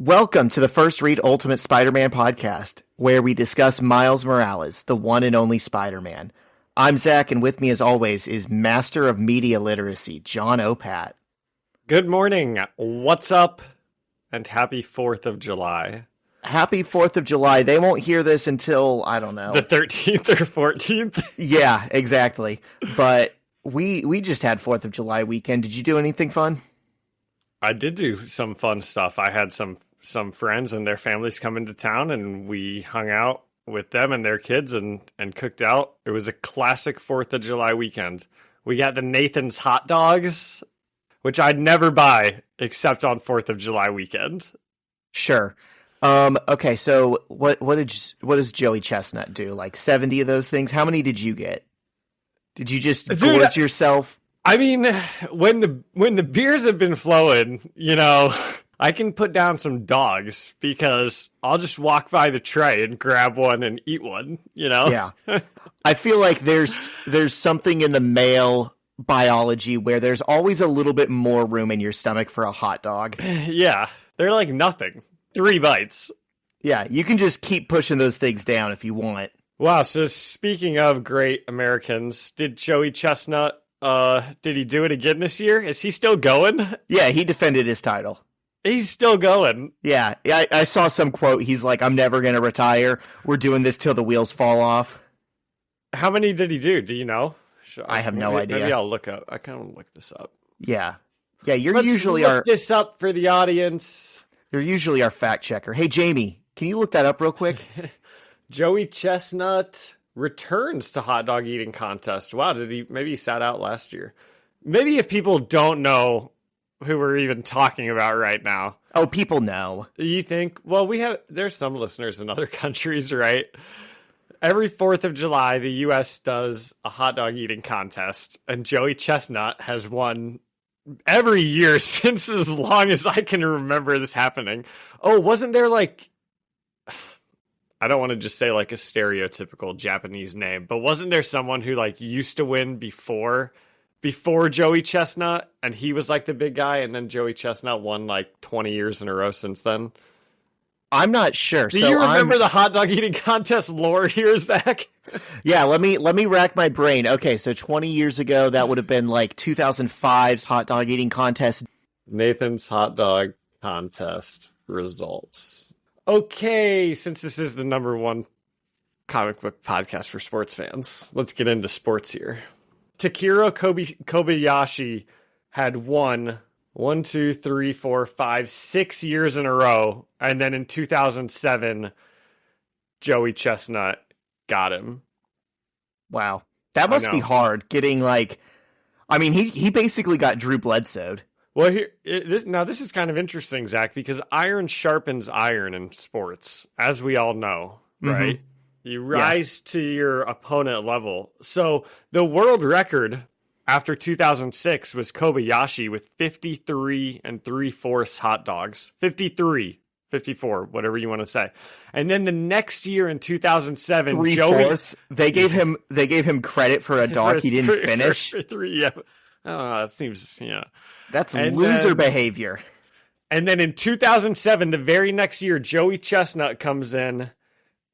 Welcome to the First Read Ultimate Spider-Man podcast, where we discuss Miles Morales, the one and only Spider-Man. I'm Zach, and with me as always is Master of Media Literacy, John Opat. Good morning. What's up? And happy 4th of July. Happy 4th of July. They won't hear this until, I don't know. The 13th or 14th? Yeah, exactly. But we just had 4th of July weekend. Did you do anything fun? I did do some fun stuff. I had some friends and their families come into town, and we hung out with them and their kids and cooked out. It was a classic 4th of July weekend. We got the Nathan's hot dogs, which I'd never buy except on 4th of July weekend. Sure. Okay, so what does Joey Chestnut do? Like 70 of those things? How many did you get? Did you just gorge yourself? I mean, when the beers have been flowing, I can put down some dogs because I'll just walk by the tray and grab one and eat one, Yeah. I feel like there's something in the male biology where there's always a little bit more room in your stomach for a hot dog. Yeah, they're like nothing. 3 bites. Yeah, you can just keep pushing those things down if you want. Wow, so speaking of great Americans, did Joey Chestnut, did he do it again this year? Is he still going? Yeah, he defended his title. He's still going. Yeah, I saw some quote. He's like, I'm never going to retire. We're doing this till the wheels fall off. How many did he do? Do you know? I have no idea. Maybe I'll look up. I kind of want to look this up. Yeah. Yeah, Let's look this up for the audience. You're usually our fact checker. Hey, Jamie, can you look that up real quick? Joey Chestnut returns to hot dog eating contest. Wow, maybe he sat out last year. Maybe if people don't know who we're even talking about right now. Oh, people know. You think? Well, there's some listeners in other countries, right? Every 4th of July, the U.S. does a hot dog eating contest, and Joey Chestnut has won every year since as long as I can remember this happening. Oh, wasn't there I don't want to just say like a stereotypical Japanese name, but wasn't there someone who used to win before Joey Chestnut, and he was like the big guy, and then Joey Chestnut won 20 years in a row since then? I'm not sure. Do you remember the hot dog eating contest lore here, Zach? Yeah, let me rack my brain. Okay, so 20 years ago, that would have been 2005's hot dog eating contest. Nathan's hot dog contest results. Okay, since this is the number one comic book podcast for sports fans, let's get into sports here. Takiro Kobayashi had won 6 years in a row, and then in 2007, Joey Chestnut got him. Wow, that must be hard. Getting he basically got Drew Bledsoe'd. Well, this is kind of interesting, Zach, because iron sharpens iron in sports, as we all know, right? Mm-hmm. You rise to your opponent level. So the world record after 2006 was Kobayashi with 53 3/4 hot dogs. 54, whatever you want to say. And then the next year in 2007, 3/4. They gave him credit for a dog he didn't finish. For 3, yeah. Oh, that seems, That's loser behavior. And then in 2007, the very next year, Joey Chestnut comes in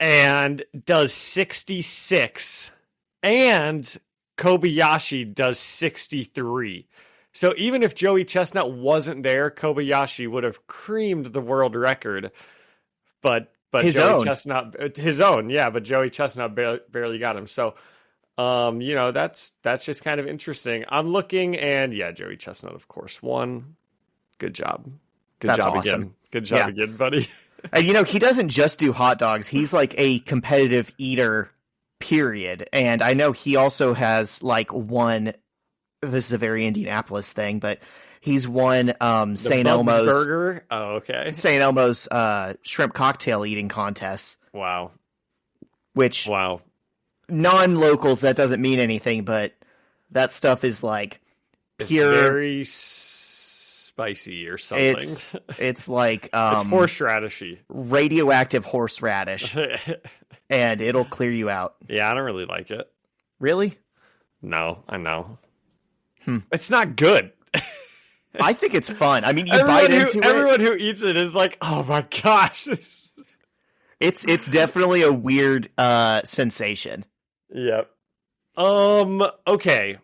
and does 66, and Kobayashi does 63. So even if Joey Chestnut wasn't there, Kobayashi would have creamed the world record. But his own, yeah. But Joey Chestnut barely got him. So, that's just kind of interesting. I'm looking, and yeah, Joey Chestnut, of course, won. Good job. That's job awesome. Again. Good job again, buddy. And he doesn't just do hot dogs. He's a competitive eater, period. And I know he also has won. This is a very Indianapolis thing, but he's won St. Elmo's burger. Oh, okay. St. Elmo's shrimp cocktail eating contest. Wow. Wow. Non-locals, that doesn't mean anything, but that stuff is pure. It's very spicy or something. It's it's horseradishy. Radioactive horseradish. And it'll clear you out. Yeah, I don't really like it. Really? No, I know. It's not good. I think it's fun. I mean, you bite into it. Everyone who eats it is like, oh my gosh. It's definitely a weird sensation. Yep. Okay.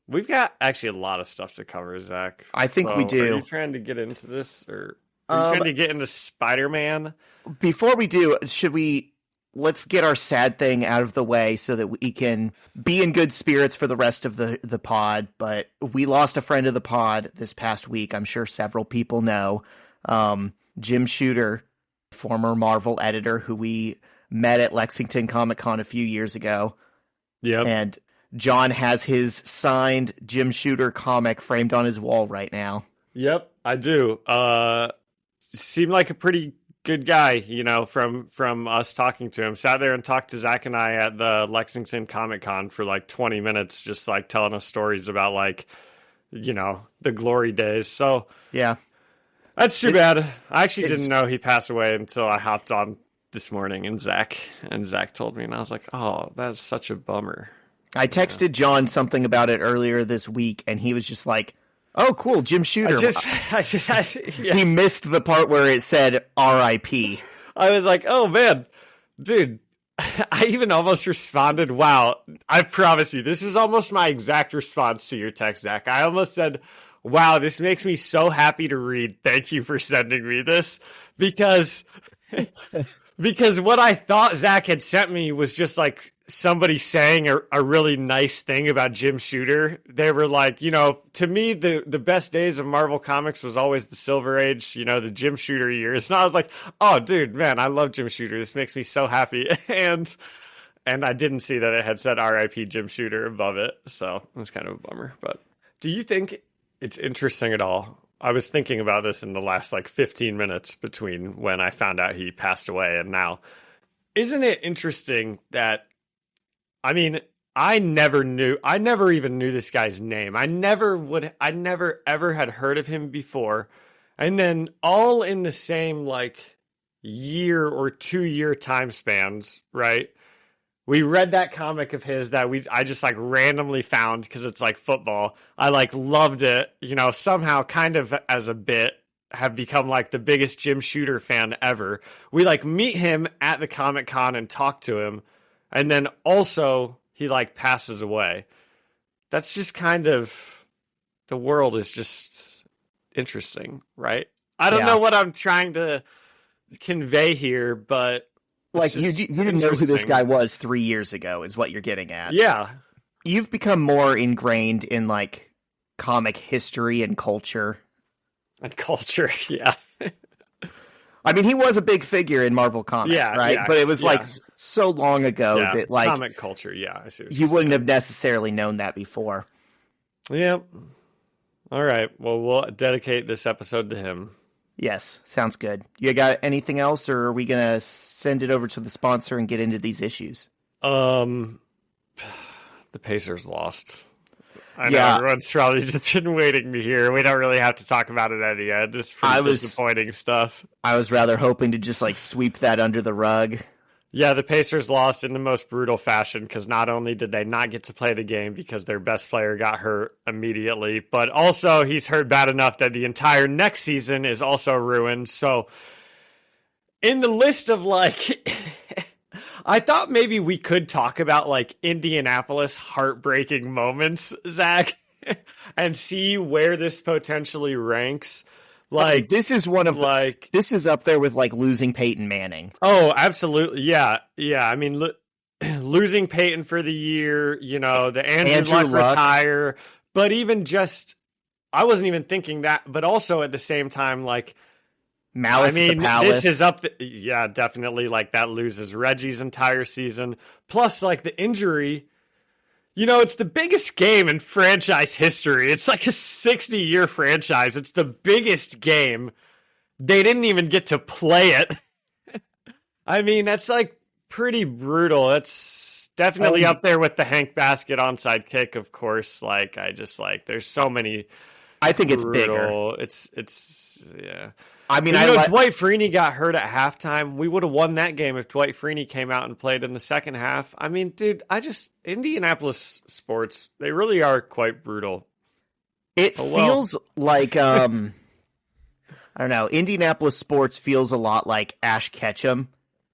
We've got actually a lot of stuff to cover, Zach. I think we do. Are you trying to get into this, or are you trying to get into Spider-Man? Before we do, let's get our sad thing out of the way so that we can be in good spirits for the rest of the pod. But we lost a friend of the pod this past week. I'm sure several people know. Jim Shooter, former Marvel editor who we met at Lexington Comic-Con a few years ago. Yeah. And John has his signed Jim Shooter comic framed on his wall right now. Yep, I do. Seemed like a pretty good guy, from us talking to him. Sat there and talked to Zach and I at the Lexington Comic-Con for like 20 minutes, just like telling us stories about like, the glory days. So yeah, that's too bad. I actually didn't know he passed away until I hopped on this morning and Zach told me, and I was like, oh, that's such a bummer. I texted John something about it earlier this week, and he was just like, oh, cool, Jim Shooter. He missed the part where it said R.I.P. I was like, oh, man, dude. I even almost responded, wow, I promise you, this is almost my exact response to your text, Zach. I almost said, wow, this makes me so happy to read. Thank you for sending me this. Because what I thought Zach had sent me was just like somebody saying a really nice thing about Jim Shooter. They were like, to me, the best days of Marvel Comics was always the Silver Age, the Jim Shooter years. And I was like, oh, dude, man, I love Jim Shooter. This makes me so happy. And I didn't see that it had said R.I.P. Jim Shooter above it. So it was kind of a bummer. But do you think it's interesting at all? I was thinking about this in the last 15 minutes between when I found out he passed away and now. Isn't it interesting that, I never even knew this guy's name. I never ever had heard of him before. And then all in the same year or 2 year time spans, right? We read that comic of his that I just randomly found because it's football. I loved it, somehow kind of as a bit have become the biggest Jim Shooter fan ever. We meet him at the Comic-Con and talk to him. And then also he passes away. That's just kind of, the world is just interesting, right? I don't know what I'm trying to convey here, but you didn't know who this guy was 3 years ago is what you're getting at. Yeah. You've become more ingrained in comic history and culture. And culture, yeah. He was a big figure in Marvel Comics, right? But it was so long ago that comic culture, I see you wouldn't have necessarily known that before. Yep. All right. Well, we'll dedicate this episode to him. Yes, sounds good. You got anything else, or are we going to send it over to the sponsor and get into these issues? The Pacers lost. I know everyone's probably just been waiting to hear. We don't really have to talk about it at the end. It's pretty disappointing stuff. I was rather hoping to just sweep that under the rug. Yeah, the Pacers lost in the most brutal fashion because not only did they not get to play the game because their best player got hurt immediately, but also he's hurt bad enough that the entire next season is also ruined. So in the list of I thought maybe we could talk about Indianapolis heartbreaking moments, Zach, and see where this potentially ranks. This is one of this is up there with losing Peyton Manning. Oh, absolutely. Yeah. Yeah. Losing Peyton for the year, the Andrew Luck retire, but even just, I wasn't even thinking that, but also at the same time, Malice the Palace. This is up. Definitely. That loses Reggie's entire season. Plus, the injury. It's the biggest game in franchise history. It's a 60-year franchise. It's the biggest game. They didn't even get to play it. That's pretty brutal. That's definitely up there with the Hank Basket onside kick, of course. There's so many. I think it's bigger. It's yeah. Dwight Freeney got hurt at halftime. We would have won that game if Dwight Freeney came out and played in the second half. Dude, Indianapolis sports, they really are quite brutal. It Oh, well. feels like I don't know. Indianapolis sports feels a lot like Ash Ketchum.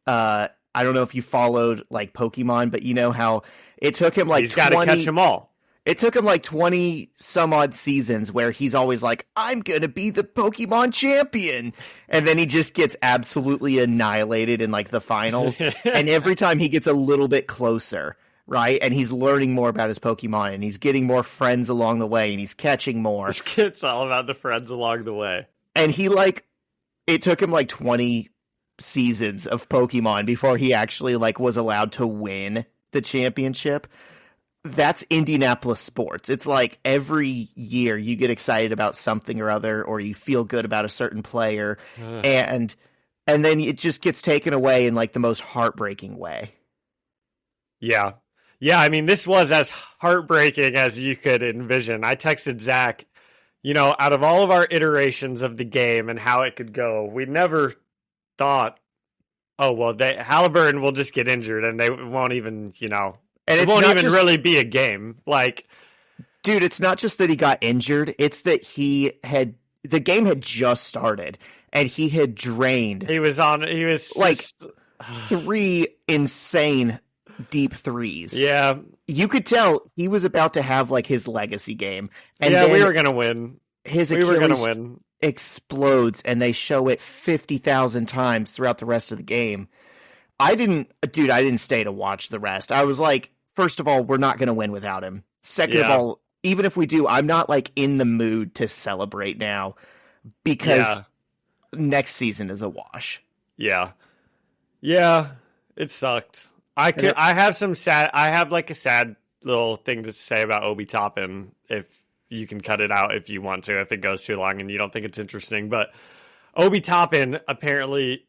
I don't know if you followed like Pokemon, but you know how it took him like He's got to catch them all. It took him like 20 some odd seasons where he's always like, I'm going to be the Pokemon champion. And then he just gets absolutely annihilated in like the finals. And every time he gets a little bit closer, right? And he's learning more about his Pokemon and he's getting more friends along the way and he's catching more. This kid's all about the friends along the way. And it took him like 20 seasons of Pokemon before he actually like was allowed to win the championship. That's Indianapolis sports. It's like every year you get excited about something or other, or you feel good about a certain player, and then it just gets taken away in like the most heartbreaking way. Yeah. I mean, this was as heartbreaking as you could envision. I texted Zach, out of all of our iterations of the game and how it could go, we never thought, oh, well, Halliburton will just get injured and they won't even, and it won't even really be a game. Like, dude, it's not just that he got injured. It's that the game had just started and he had drained. He was like 3 insane deep threes. Yeah. You could tell he was about to have like his legacy game. And we were going to win. We were going to win. Explodes and they show it 50,000 times throughout the rest of the game. I didn't stay to watch the rest. I was like, first of all, we're not going to win without him. Second of all, even if we do, I'm not like in the mood to celebrate now because next season is a wash. Yeah, it sucked. I have like a sad little thing to say about Obi Toppin. If you can cut it out if you want to, if it goes too long and you don't think it's interesting. But Obi Toppin apparently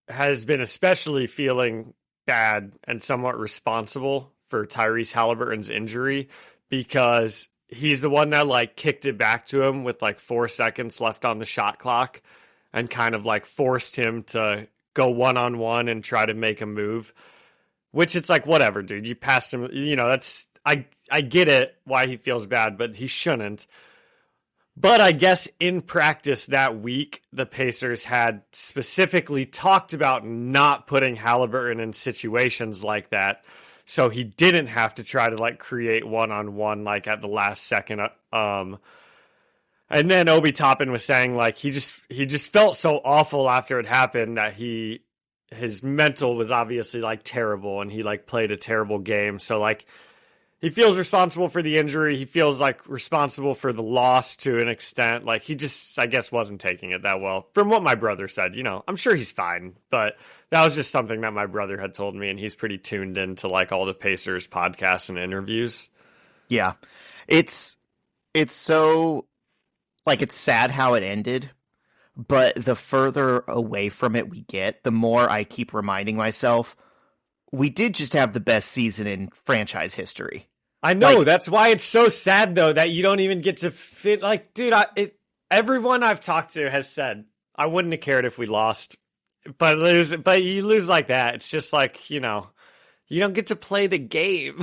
has been especially feeling bad and somewhat responsible for Tyrese Halliburton's injury because he's the one that like kicked it back to him with like 4 seconds left on the shot clock and kind of like forced him to go one-on-one and try to make a move, which it's like, whatever, dude, you passed him, that's, I get it why he feels bad, but he shouldn't. But I guess in practice that week, the Pacers had specifically talked about not putting Halliburton in situations like that. So he didn't have to try to like create one-on-one like at the last second. And then Obi Toppin was saying like he just felt so awful after it happened that his mental was obviously like terrible and he like played a terrible game. So like he feels responsible for the injury. He feels like responsible for the loss to an extent. Like he just, I guess, wasn't taking it that well. From what my brother said, I'm sure he's fine, but that was just something that my brother had told me, and he's pretty tuned into like all the Pacers podcasts and interviews. Yeah, it's so like it's sad how it ended, but the further away from it we get, the more I keep reminding myself, we did just have the best season in franchise history. I know. That's why it's so sad, though, that you don't even get to fit. Like, dude, everyone I've talked to has said, I wouldn't have cared if we lost. But you lose like that. It's just like, you don't get to play the game.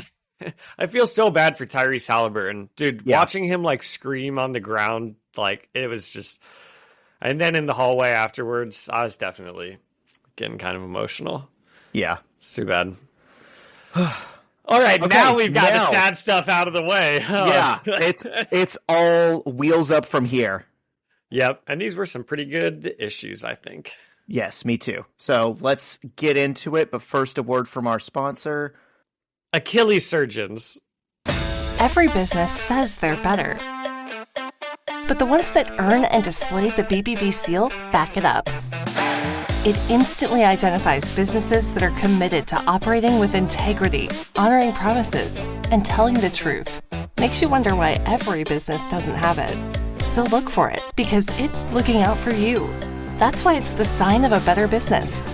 I feel so bad for Tyrese Halliburton. Dude, watching him, like, scream on the ground, like, it was just... And then in the hallway afterwards, I was definitely getting kind of emotional. Yeah. It's too bad. All right, okay, now we've got the sad stuff out of the way. Yeah, it's all wheels up from here. Yep, and these were some pretty good issues, I think. Yes, me too. So let's get into it, but first a word from our sponsor. Achilles surgeons. Every business says they're better. But the ones that earn and display the BBB seal back it up. It instantly identifies businesses that are committed to operating with integrity, honoring promises, and telling the truth. Makes you wonder why every business doesn't have it. So look for it, because it's looking out for you. That's why it's the sign of a better business.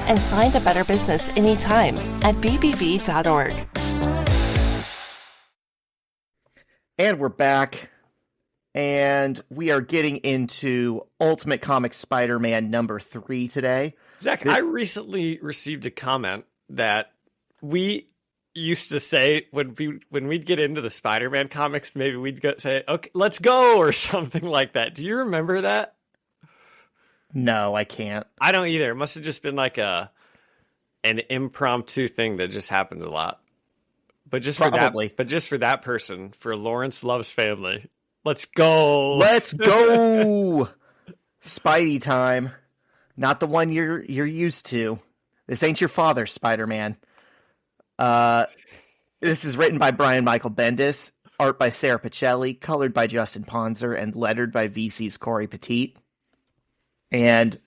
And find a better business anytime at bbb.org. And we're back. And we are getting into Ultimate Comics Spider-Man number 3 today. Zach, I recently received a comment that we used to say when we'd get into the Spider-Man comics, maybe we'd say, "Okay, let's go," or something like that. Do you remember that? No, I can't. I don't either. It must have just been like an impromptu thing that just happened a lot. But just Probably. for that person, for Lawrence Love's family, let's go. Let's go. Spidey time. Not the one you're used to. This ain't your father, Spider-Man. This is written by Brian Michael Bendis, art by Sarah Pichelli, colored by Justin Ponzer, and lettered by VC's Corey Petit. And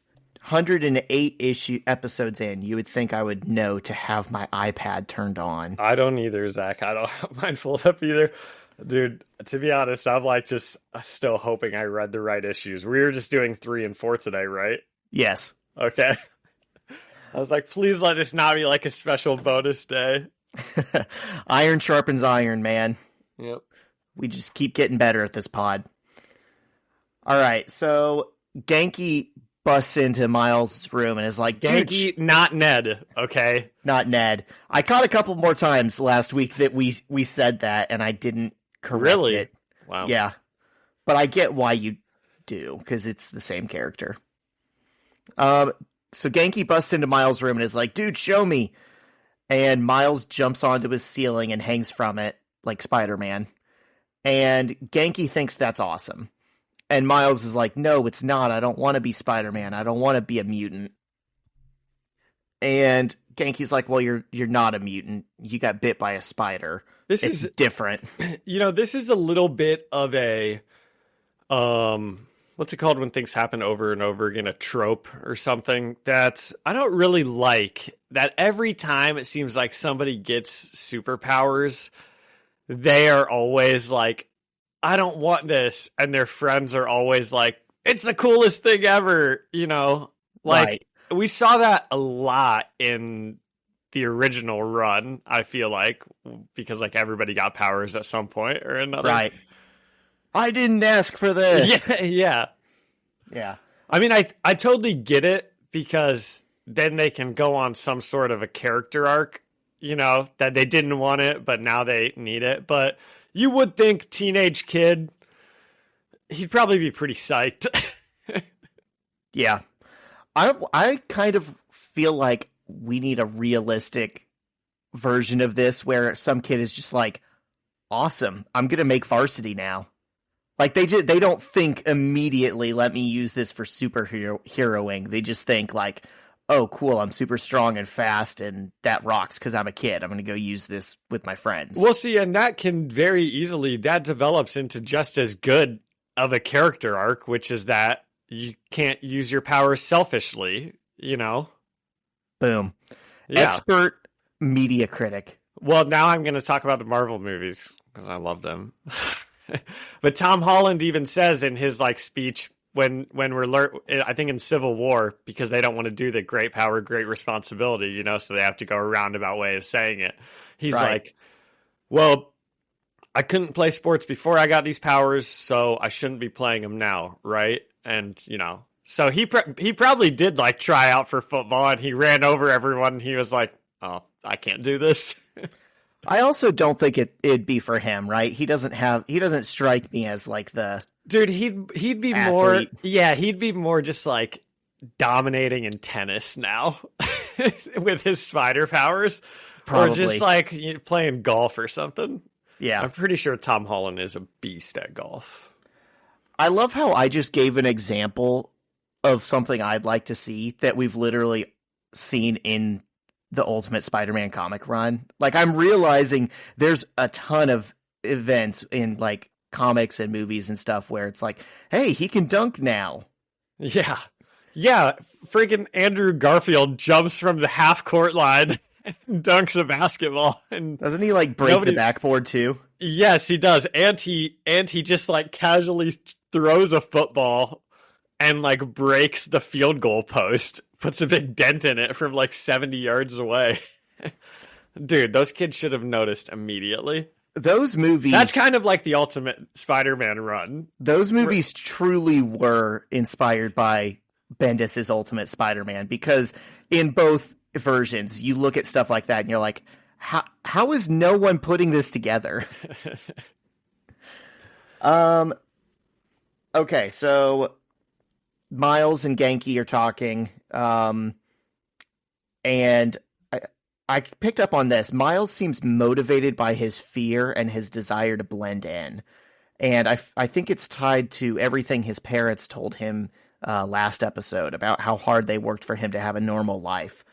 108 episodes in, you would think I would know to have my iPad turned on. I don't either, Zach. I don't have mine pulled up either. Dude, to be honest, I'm like just still hoping I read the right issues. We were just doing 3 and 4 today, right? Yes. Okay. I was like, please let this not be like a special bonus day. Iron sharpens iron, man. Yep. We just keep getting better at this pod. All right, so Genki busts into Miles' room and is like, Genki, not Ned, okay? Not Ned. I caught a couple more times last week that we said that, and I didn't correct it. Wow. Yeah. But I get why you do, because it's the same character. So Genki busts into Miles' room and is like, dude, show me. And Miles jumps onto his ceiling and hangs from it like Spider-Man. And Genki thinks that's awesome. And Miles is like, no, it's not. I don't want to be Spider-Man. I don't want to be a mutant. And Genki's like, well, you're not a mutant. You got bit by a spider. It's different. You know, this is a little bit of a, what's it called when things happen over and over again? A trope or something that I don't really like. That every time it seems like somebody gets superpowers, they are always like, I don't want this. And their friends are always like, it's the coolest thing ever. You know, like Right. We saw that a lot in the original run, I feel like, because like everybody got powers at some point or another. Right. I didn't ask for this. Yeah. Yeah. I mean, I totally get it, because then they can go on some sort of a character arc, you know, that they didn't want it, but now they need it. But you would think teenage kid, he'd probably be pretty psyched. Yeah. I kind of feel like we need a realistic version of this where some kid is just like, awesome, I'm going to make varsity now. Like they don't think immediately, let me use this for superheroing. They just think like, oh, cool, I'm super strong and fast and that rocks because I'm a kid. I'm going to go use this with my friends. Well, see, and that can very easily, that develops into just as good of a character arc, which is that you can't use your powers selfishly, you know? Boom. Yeah. Expert media critic. Well, now I'm going to talk about the Marvel movies because I love them. But Tom Holland even says in his like speech when I think in Civil War, because they don't want to do the great power, great responsibility, you know, so they have to go a roundabout way of saying it. He's like, well, I couldn't play sports before I got these powers, so I shouldn't be playing them now, right? And, you know, so he probably did like try out for football, and he ran over everyone, and he was like, oh, I can't do this. I also don't think it'd be for him, right? He doesn't strike me as like the dude. He'd be athlete. more, yeah. He'd be more just like dominating in tennis now with his spider powers, Probably. or just like playing golf or something. Yeah, I'm pretty sure Tom Holland is a beast at golf. I love how I just gave an example of something I'd like to see that we've literally seen in the Ultimate Spider-Man comic run. Like, I'm realizing there's a ton of events in like comics and movies and stuff where it's like, hey, he can dunk now. Yeah. Freaking Andrew Garfield jumps from the half court line and dunks a basketball. And doesn't he like break the backboard too? Yes, he does. And he just like casually throws a football and like breaks the field goal post, puts a big dent in it from like 70 yards away. Dude, those kids should have noticed immediately. Those movies... That's kind of like the Ultimate Spider-Man run. Those movies truly were inspired by Bendis' Ultimate Spider-Man, because in both versions, you look at stuff like that and you're like, how is no one putting this together? Okay, so Miles and Genki are talking, and I picked up on this. Miles seems motivated by his fear and his desire to blend in, and I think it's tied to everything his parents told him last episode about how hard they worked for him to have a normal life.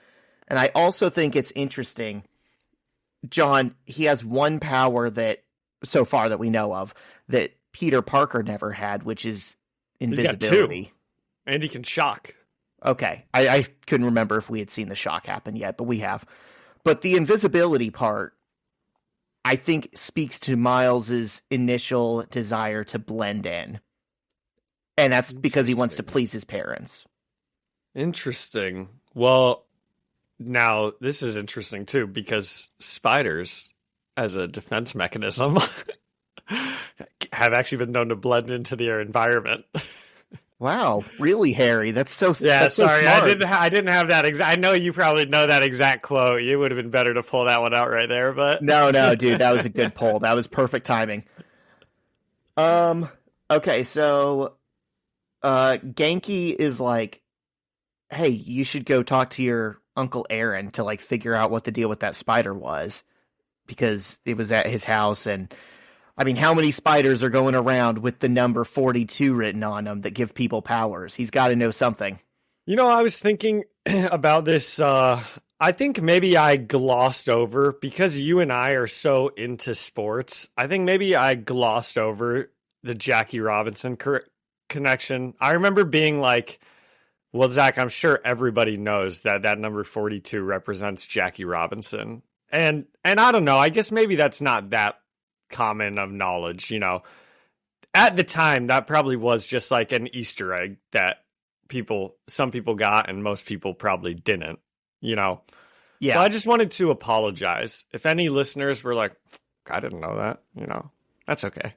And I also think it's interesting, John, he has one power that, so far that we know of, that Peter Parker never had, which is invisibility. He's got 2. And he can shock. Okay. I couldn't remember if we had seen the shock happen yet, but we have. But the invisibility part, I think, speaks to Miles's initial desire to blend in. And that's because he wants to please his parents. Interesting. Well, now this is interesting too, because spiders, as a defense mechanism, have actually been known to blend into their environment. Wow, really, Harry? That's so yeah. that's Sorry, so smart. I didn't have that exact. I know you probably know that exact quote. You would have been better to pull that one out right there, but no, dude, that was a good pull. That was perfect timing. Okay, so Genki is like, hey, you should go talk to your Uncle Aaron to like figure out what the deal with that spider was, because it was at his house. And I mean, how many spiders are going around with the number 42 written on them that give people powers? He's got to know something. You know, I was thinking about this. I think maybe I glossed over, because you and I are so into sports. I think maybe I glossed over the Jackie Robinson connection. I remember being like, well, Zach, I'm sure everybody knows that number 42 represents Jackie Robinson. And I don't know, I guess maybe that's not that common of knowledge, you know. At the time, that probably was just like an Easter egg that some people got and most people probably didn't, you know. Yeah. So I just wanted to apologize. If any listeners were like, I didn't know that, you know, that's okay.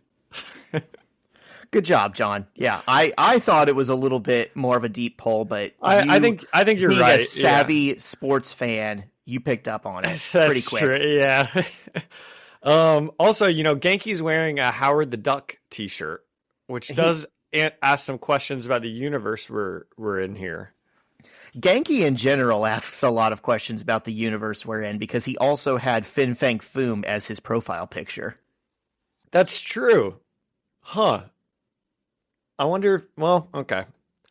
Good job, John. Yeah, I thought it was a little bit more of a deep pull, but I think you're being right. a savvy sports fan, you picked up on it pretty quick. True, yeah. Also, you know, Genki's wearing a Howard the Duck t-shirt, which does ask some questions about the universe we're in here. Genki in general asks a lot of questions about the universe we're in, because he also had Fin Fang Foom as his profile picture. That's true. Huh. I wonder, well, okay.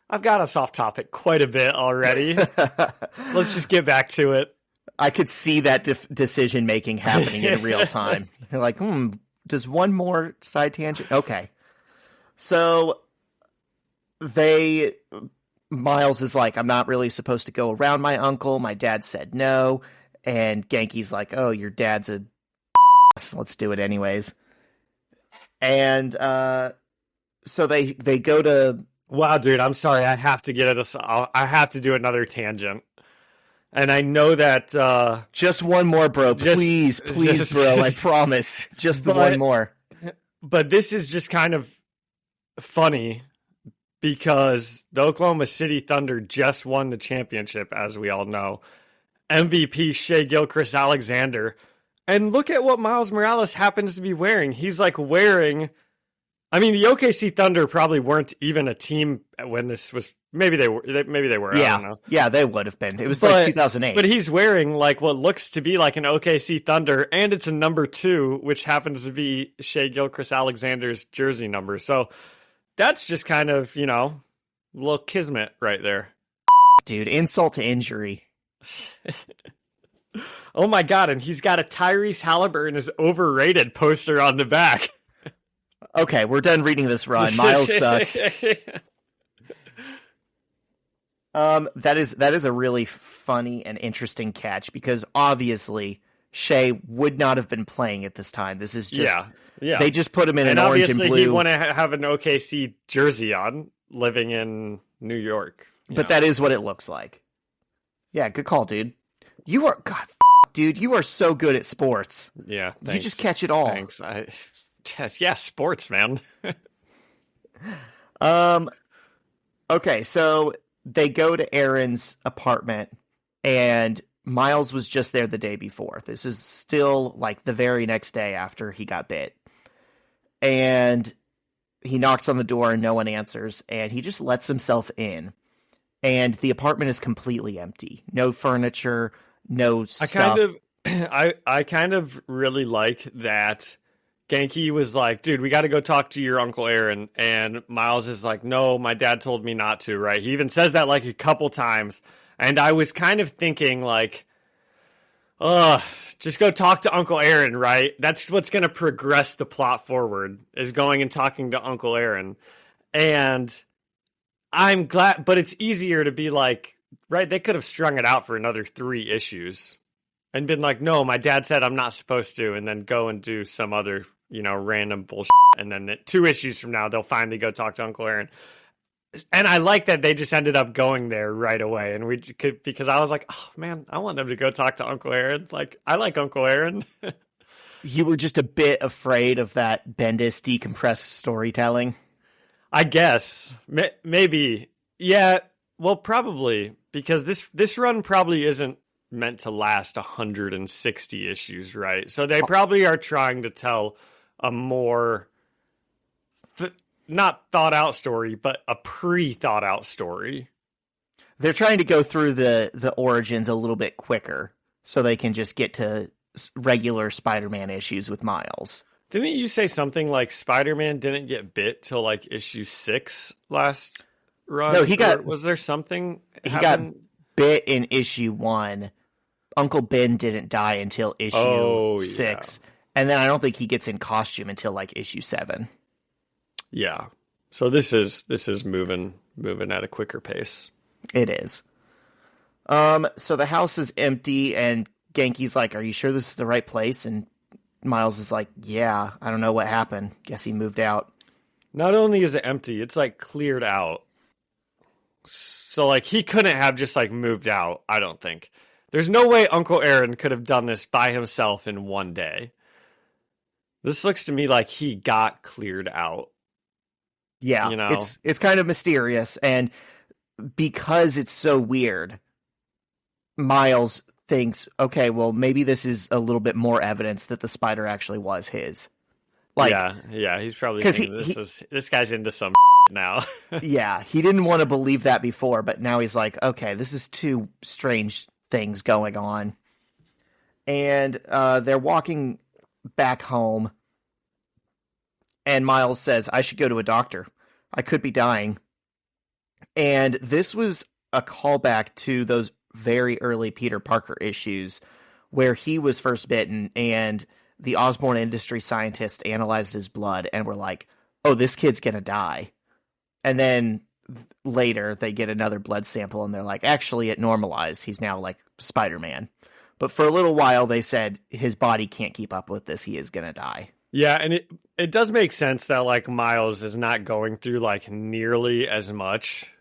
I've got us off topic quite a bit already. Let's just get back to it. I could see that decision making happening in real time. You're like, does one more side tangent? Okay. So Miles is like, I'm not really supposed to go around my uncle. My dad said no. And Genki's like, oh, your dad's a let's do it anyways. And so they go to... Wow, dude, I'm sorry. I have to get it. I have to do another tangent. And I know that... just one more, bro. Please, bro. I promise. Just one more. But this is just kind of funny, because the Oklahoma City Thunder just won the championship, as we all know. MVP Shai Gilgeous-Alexander. And look at what Miles Morales happens to be wearing. He's like wearing... I mean, the OKC Thunder probably weren't even a team when this was... Maybe they were. Yeah. I don't know. Yeah, they would have been. It was like 2008. But he's wearing like what looks to be like an OKC Thunder, and it's a number 2, which happens to be Shai Gilgeous-Alexander's jersey number. So that's just kind of, you know, a little kismet right there. Dude, insult to injury. Oh my God, and he's got a Tyrese Halliburton is overrated poster on the back. Okay, we're done reading this run. Miles sucks. That is a really funny and interesting catch, because obviously Shai would not have been playing at this time. This is just they just put him in an orange and blue. Obviously, he'd want to have an OKC jersey on, living in New York. But that is what it looks like. Yeah, good call, dude. You are dude. You are so good at sports. Yeah, thanks. You just catch it all. Thanks. Yeah, sports, man. Okay, so they go to Aaron's apartment, and Miles was just there the day before. This is still like the very next day after he got bit. And he knocks on the door and no one answers, and he just lets himself in. And the apartment is completely empty. No furniture, no stuff. I kind of really like that Genki was like, dude, we got to go talk to your Uncle Aaron. And Miles is like, no, my dad told me not to, right? He even says that like a couple times. And I was kind of thinking like, just go talk to Uncle Aaron, right? That's what's going to progress the plot forward, is going and talking to Uncle Aaron. And I'm glad, but it's easier to be like, right, they could have strung it out for another 3 issues and been like, no, my dad said I'm not supposed to, and then go and do some other, random bullshit. And then 2 issues from now, they'll finally go talk to Uncle Aaron. And I like that they just ended up going there right away. And because I was like, oh man, I want them to go talk to Uncle Aaron. Like, I like Uncle Aaron. You were just a bit afraid of that Bendis decompressed storytelling. I guess. Maybe. Yeah, well, probably. Because this run probably isn't meant to last 160 issues, right? So they probably are trying to tell a more not thought out story, but a pre-thought out story. They're trying to go through the origins a little bit quicker so they can just get to regular Spider-Man issues with Miles. Didn't you say something like Spider-Man didn't get bit till like issue 6 last run? No, was there something he got bit in issue 1. Uncle Ben didn't die until issue 6. Yeah. And then I don't think he gets in costume until like issue 7. Yeah. So this is moving at a quicker pace. It is. So the house is empty and Genki's like, "Are you sure this is the right place?" And Miles is like, "Yeah, I don't know what happened. Guess he moved out." Not only is it empty, it's like cleared out. So like he couldn't have just like moved out, I don't think. There's no way Uncle Aaron could have done this by himself in one day. This looks to me like he got cleared out. Yeah, it's kind of mysterious, and because it's so weird, Miles thinks, okay, well, maybe this is a little bit more evidence that the spider actually was his. Like, yeah, he's probably thinking this guy's into some now. Yeah, he didn't want to believe that before, but now he's like, okay, this is 2 strange things going on. And they're walking back home, and Miles says, "I should go to a doctor. I could be dying." And this was a callback to those very early Peter Parker issues where he was first bitten and the Osborn industry scientists analyzed his blood and were like, "Oh, this kid's going to die." And then later they get another blood sample and they're like, "Actually, it normalized. He's now like Spider-Man." But for a little while they said his body can't keep up with this. He is going to die. Yeah, and it does make sense that like Miles is not going through like nearly as much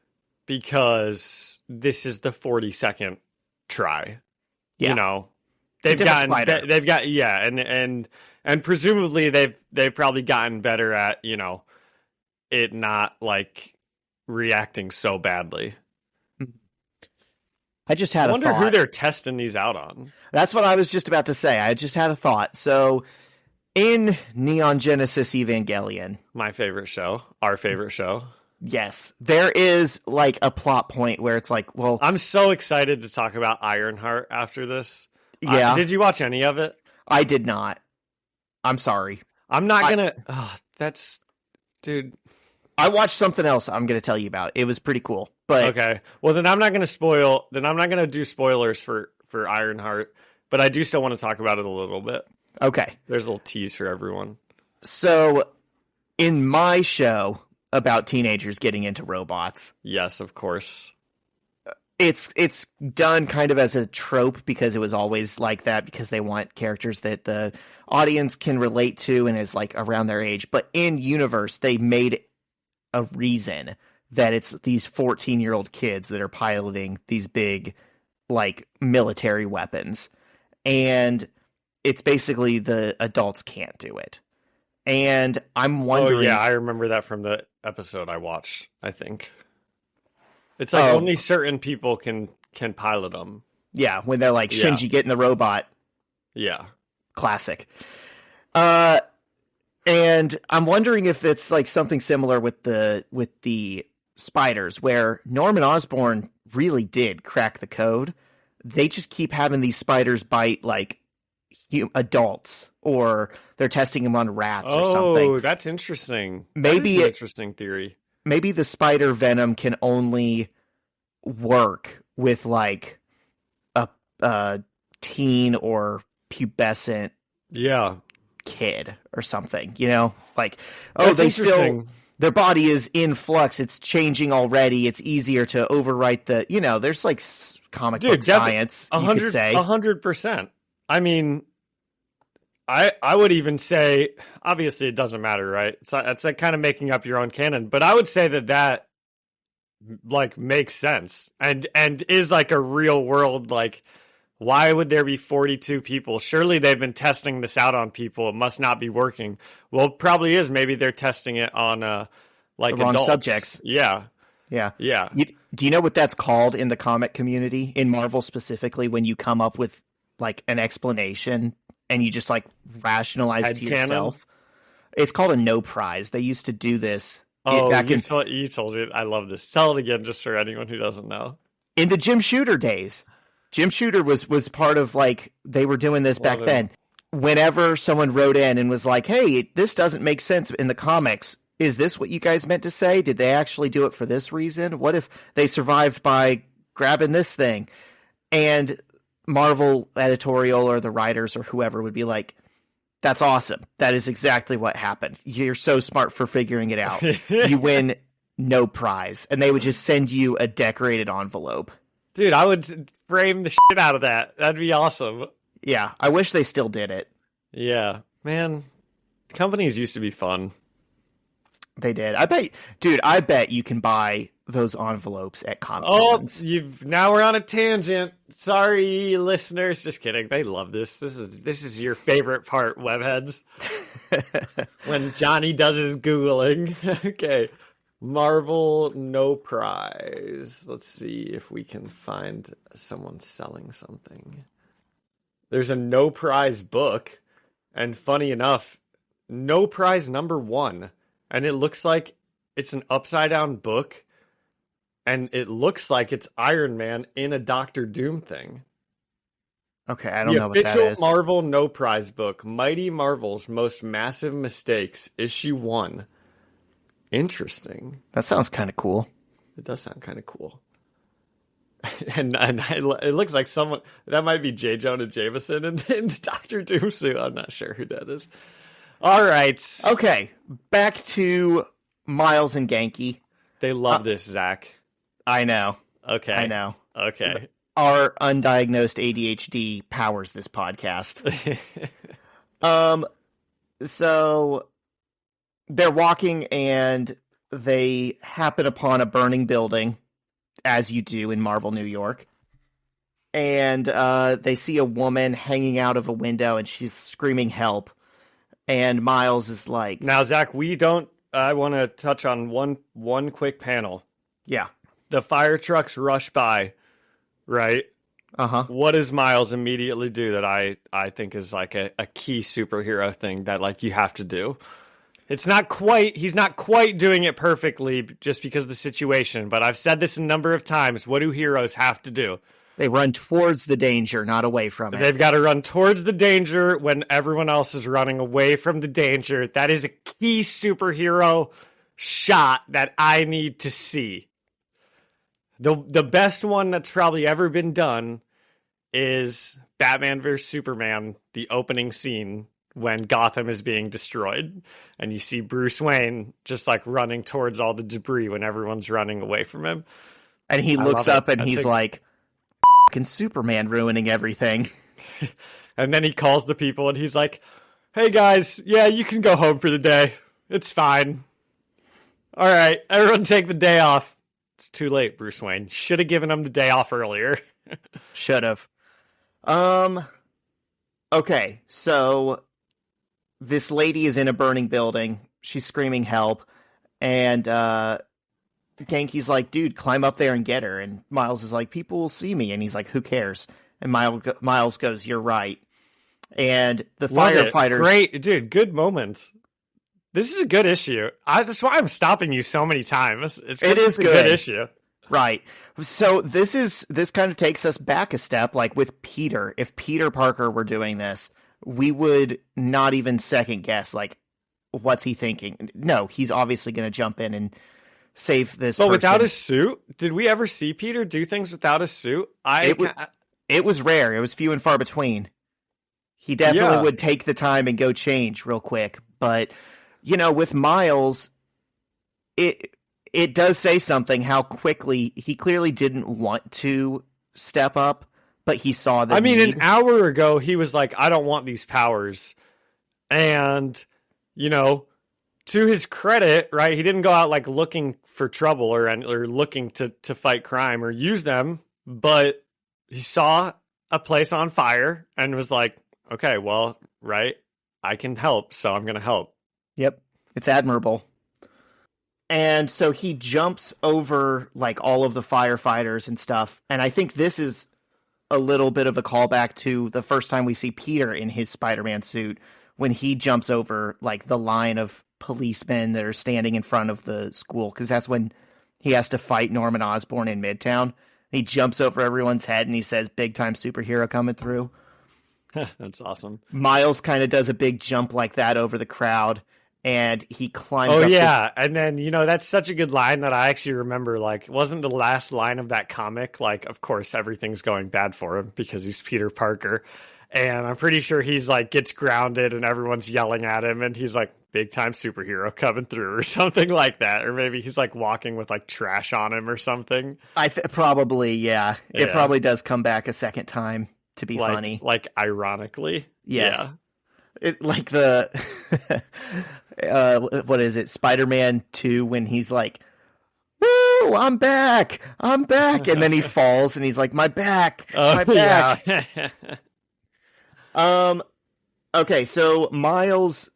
because this is the 42nd try. Yeah. They've got and presumably they've probably gotten better at, it not like reacting so badly. I just had a thought. I wonder who they're testing these out on. That's what I was just about to say. I just had a thought. So in Neon Genesis Evangelion, my favorite show, our favorite show. Yes, there is like a plot point where it's like, well, I'm so excited to talk about Ironheart after this. Yeah. Did you watch any of it? I did not. I'm sorry. I'm not gonna. Dude. I watched something else I'm going to tell you about. It was pretty cool. But okay. Well, then I'm not going to spoil. Then I'm not going to do spoilers for Ironheart. But I do still want to talk about it a little bit. Okay. There's a little tease for everyone. So, in my show about teenagers getting into robots. Yes, of course. It's done kind of as a trope because it was always like that because they want characters that the audience can relate to and is like around their age. But in universe, they made a reason that it's these 14-year-old kids that are piloting these big like military weapons. And it's basically the adults can't do it. And I'm wondering... Oh, yeah, I remember that from the episode I watched, I think. It's like only certain people can pilot them. Yeah, when they're like, Yeah. Shinji, get in the robot. Yeah. Classic. And I'm wondering if it's like something similar with the spiders, where Norman Osborn really did crack the code. They just keep having these spiders bite like adults, or they're testing them on rats or something. Oh, that's interesting. Maybe that is an interesting theory. Maybe the spider venom can only work with like a teen or pubescent Yeah. kid or something, you know, like, That's they interesting. still, their body is in flux, it's changing already, it's easier to overwrite the, you know, there's like comic book science, you could say. 100%. I mean, I would even say, obviously it doesn't matter, right? It's like kind of making up your own canon, but I would say that like makes sense and is like a real world, like, why would there be 42 people? Surely they've been testing this out on people. It must not be working. Well, it probably is. Maybe they're testing it on like the wrong adults. subjects. Yeah. Yeah. Yeah. Do you know what that's called in the comic community, in Marvel specifically, when you come up with like an explanation and you just like rationalize Head to canon? yourself? It's called a no prize. They used to do this Oh, you told me. I love this. Tell it again just for anyone who doesn't know. in the Jim Shooter days. Jim Shooter was part of, like, they were doing this back then. Whenever someone wrote in and was like, hey, this doesn't make sense in the comics, is this what you guys meant to say? Did they actually do it for this reason? What if they survived by grabbing this thing? And Marvel editorial or the writers or whoever would be like, that's awesome. That is exactly what happened. You're so smart for figuring it out. You win no prize. And they would just send you a decorated envelope. Dude, I would frame the shit out of that. That'd be awesome. Yeah, I wish they still did it. Yeah. Man, companies used to be fun. They did. I bet you can buy those envelopes at Comic Cons. Now we're on a tangent. Sorry, listeners. Just kidding. They love this. This is your favorite part, webheads. When Johnny does his Googling. Okay. Marvel no prize. Let's see if we can find someone selling something. There's a no prize book, and funny enough, no prize number 1, and it looks like it's an upside down book, and it looks like it's Iron Man in a Doctor Doom thing. Okay, I don't know what that is. The official Marvel no prize book, Mighty Marvel's Most Massive Mistakes, issue 1. Interesting. That sounds kind of cool. It does sound kind of cool. And it looks like someone, that might be J. Jonah Jameson in the Doctor Doom suit. I'm not sure who that is. All right. Okay, back to Miles and Genki. They love this, Zach. I know. Okay. I know. Okay. Our undiagnosed ADHD powers this podcast. So they're walking and they happen upon a burning building, as you do in Marvel New York. And they see a woman hanging out of a window and she's screaming help. And Miles is like... Now, Zach, I want to touch on one quick panel. Yeah. The fire trucks rush by, right? Uh-huh. What does Miles immediately do that I think is like a key superhero thing that like you have to do? He's not quite doing it perfectly just because of the situation, but I've said this a number of times. What do heroes have to do? They run towards the danger, not away from it. They've got to run towards the danger when everyone else is running away from the danger. That is a key superhero shot that I need to see. The best one that's probably ever been done is Batman vs. Superman, the opening scene when Gotham is being destroyed. And you see Bruce Wayne just like running towards all the debris when everyone's running away from him. And he looks up and he's like, fucking Superman ruining everything. And then he calls the people and he's like, hey guys, yeah, you can go home for the day. It's fine. All right, everyone take the day off. It's too late, Bruce Wayne. Should have given him the day off earlier. Should have. Okay, so this lady is in a burning building. She's screaming help. And Genki's like, dude, climb up there and get her. And Miles is like, people will see me. And he's like, who cares? And Miles goes, you're right. And the firefighters... Great, dude, good moment. This is a good issue. That's why I'm stopping you so many times. It's a good issue. Right. So this kind of takes us back a step, like with Peter. If Peter Parker were doing this, we would not even second guess, like, what's he thinking? No, he's obviously going to jump in and save this person. But without a suit? Did we ever see Peter do things without a suit? It was rare. It was few and far between. He definitely would take the time and go change real quick. But, with Miles, it does say something how quickly he clearly didn't want to step up, but he saw the need. An hour ago, he was like, I don't want these powers. And, to his credit, right, he didn't go out like looking for trouble or looking to fight crime or use them, but he saw a place on fire and was like, okay, well, right, I can help, so I'm going to help. Yep, it's admirable. And so he jumps over like all of the firefighters and stuff. And I think this is a little bit of a callback to the first time we see Peter in his Spider-Man suit, when he jumps over like the line of policemen that are standing in front of the school. Because that's when he has to fight Norman Osborn in Midtown. He jumps over everyone's head and he says, big time superhero coming through. That's awesome. Miles kind of does a big jump like that over the crowd. And he climbs up. Oh, yeah. And then, that's such a good line that I actually remember, like, wasn't the last line of that comic, like, of course, everything's going bad for him because he's Peter Parker. And I'm pretty sure he's, like, gets grounded and everyone's yelling at him. And he's like, big time superhero coming through or something like that. Or maybe he's, like, walking with, like, trash on him or something. Probably, yeah. It probably does come back a second time to be funny. Like, ironically. Yes. Yeah. It, like the... what is it? Spider-Man 2 when he's like, woo, I'm back. And then he falls and he's like, my back. Yeah. Okay, so Miles,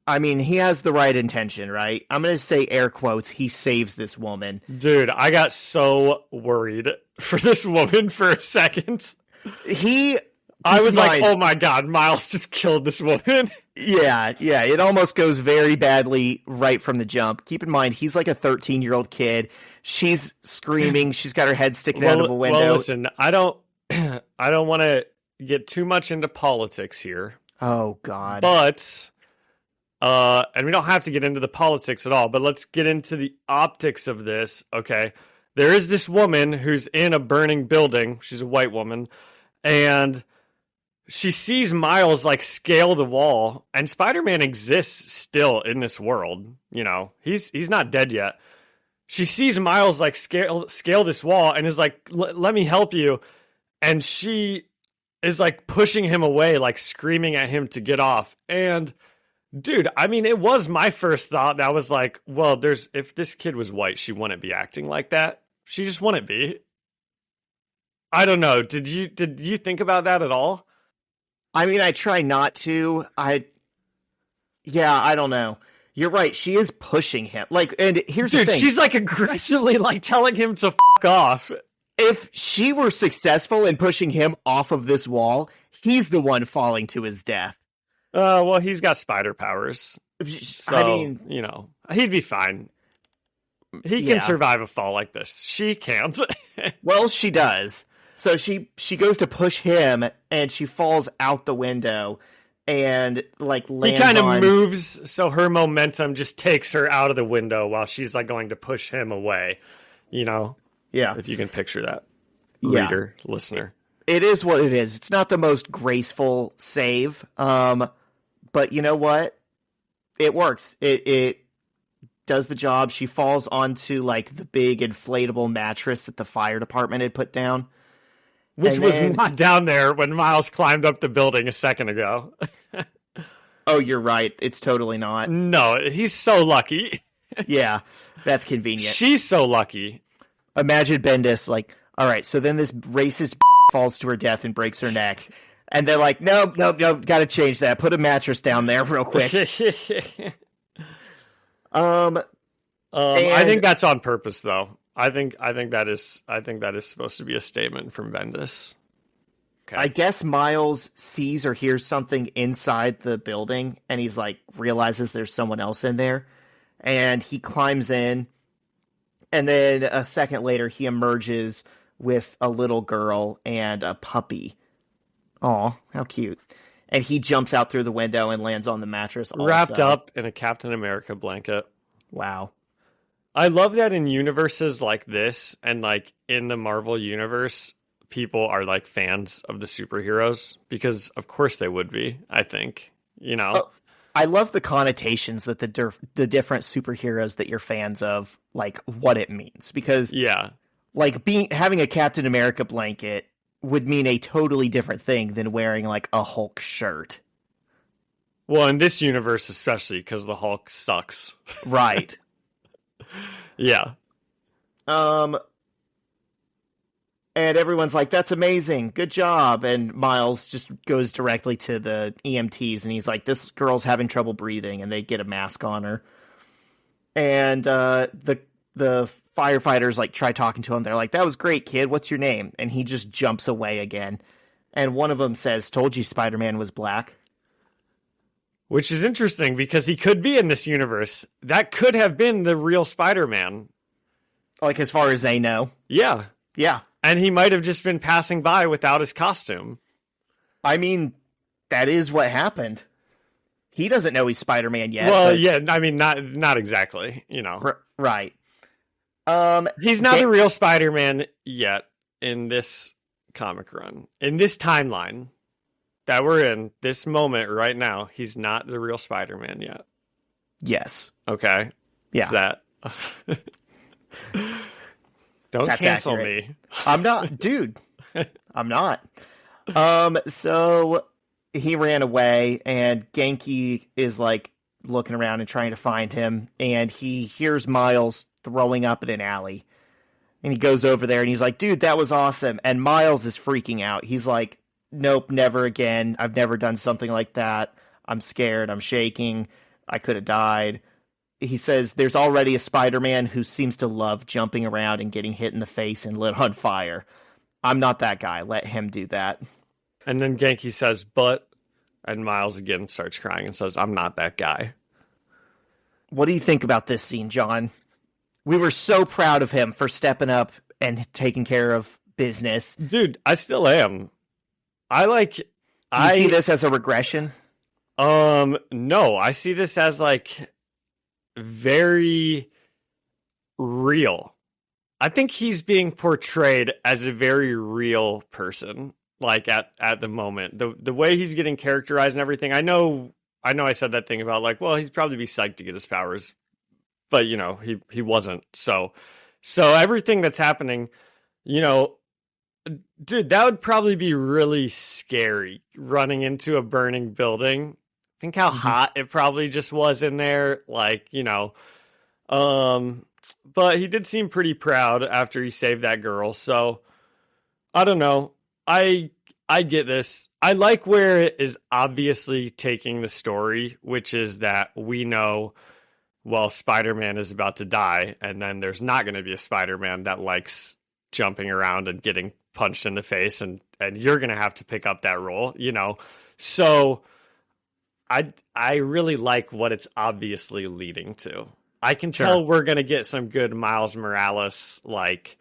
he has the right intention, right? I'm going to say air quotes, he saves this woman. Dude, I got so worried for this woman for a second. I was like, oh my God, Miles just killed this woman. Yeah, it almost goes very badly right from the jump. Keep in mind, he's like a 13-year-old kid. She's screaming. She's got her head sticking out of a window. Well, listen, I don't want to get too much into politics here. Oh, God. But, and we don't have to get into the politics at all, but let's get into the optics of this, okay? There is this woman who's in a burning building. She's a white woman. And she sees Miles like scale the wall, and Spider-Man exists still in this world. He's not dead yet. She sees Miles like scale this wall and is like, let me help you. And she is like pushing him away, like screaming at him to get off. And dude, it was my first thought that was like, well, if this kid was white, she wouldn't be acting like that. She just wouldn't be. I don't know. Did you think about that at all? I try not to. I don't know. You're right. She is pushing him. And here's the thing. She's like aggressively like telling him to fuck off. If she were successful in pushing him off of this wall, he's the one falling to his death. Well, he's got spider powers. So, he'd be fine. He can survive a fall like this. She can't. Well, she does. So she goes to push him, and she falls out the window, and lands on... He kind of moves, so her momentum just takes her out of the window while she's going to push him away. Yeah. If you can picture that, reader, listener. It is what it is. It's not the most graceful save, but you know what? It works. It does the job. She falls onto the big inflatable mattress that the fire department had put down. Which was not down there when Miles climbed up the building a second ago. Oh, you're right. It's totally not. No, he's so lucky. Yeah, that's convenient. She's so lucky. Imagine Bendis all right, so then this racist falls to her death and breaks her neck. And they're like, nope, got to change that. Put a mattress down there real quick. I think that's on purpose, though. I think that is supposed to be a statement from Bendis. Okay. I guess Miles sees or hears something inside the building, and he's like, realizes there's someone else in there, and he climbs in, and then a second later, he emerges with a little girl and a puppy. Aw, how cute. And he jumps out through the window and lands on the mattress. Wrapped up in a Captain America blanket. Wow. I love that in universes like this, and like in the Marvel universe, people are like fans of the superheroes, because of course they would be, I think, you know. I love the connotations that the different superheroes that you're fans of, like what it means, because like having a Captain America blanket would mean a totally different thing than wearing like a Hulk shirt. Well, in this universe especially, because the Hulk sucks. Right. Yeah. And everyone's like, that's amazing. Good job. And Miles just goes directly to the EMTs, and he's like, this girl's having trouble breathing, and they get a mask on her. And the firefighters like try talking to him. They're like, that was great, kid. What's your name? And he just jumps away again. And one of them says, told you Spider-Man was black. Which is interesting, because he could be in this universe. That could have been the real Spider-Man. Like, as far as they know. Yeah. Yeah. And he might have just been passing by without his costume. I mean, that is what happened. He doesn't know he's Spider-Man yet. Well, yeah, I mean, not exactly, you know. Right. He's not the real Spider-Man yet in this comic run. In this timeline that we're in, this moment right now, he's not the real Spider-Man yet. Yes. Okay. Yeah. Is that... Don't That's cancel accurate. me. I'm not, dude. I'm not. So he ran away, and Genki is like looking around and trying to find him, and he hears Miles throwing up in an alley. And he goes over there and he's like, dude, that was awesome. And Miles is freaking out. He's like, nope, never again. I've never done something like that. I'm scared. I'm shaking. I could have died. He says there's already a Spider-Man who seems to love jumping around and getting hit in the face and lit on fire. I'm not that guy. Let him do that. And then Genki says, but, and Miles again starts crying and says, I'm not that guy. What do you think about this scene, John? We were so proud of him for stepping up and taking care of business. Dude, I still am. Do you see this as a regression? No, I see this as like very real. I think he's being portrayed as a very real person, like at the moment. The way he's getting characterized and everything. I know I said that thing about like, well, he'd probably be psyched to get his powers, but you know, he wasn't. So everything that's happening, you know, dude, that would probably be really scary, running into a burning building. Think how hot it probably just was in there, like, you know. But he did seem pretty proud after he saved that girl. So I don't know. I get this. I like where it is obviously taking the story, which is that we know, well, Spider-Man is about to die, and then there's not going to be a Spider-Man that likes jumping around and getting punched in the face, and you're going to have to pick up that role, you know. So I really like what it's obviously leading to. I can tell we're going to get some good Miles Morales, like,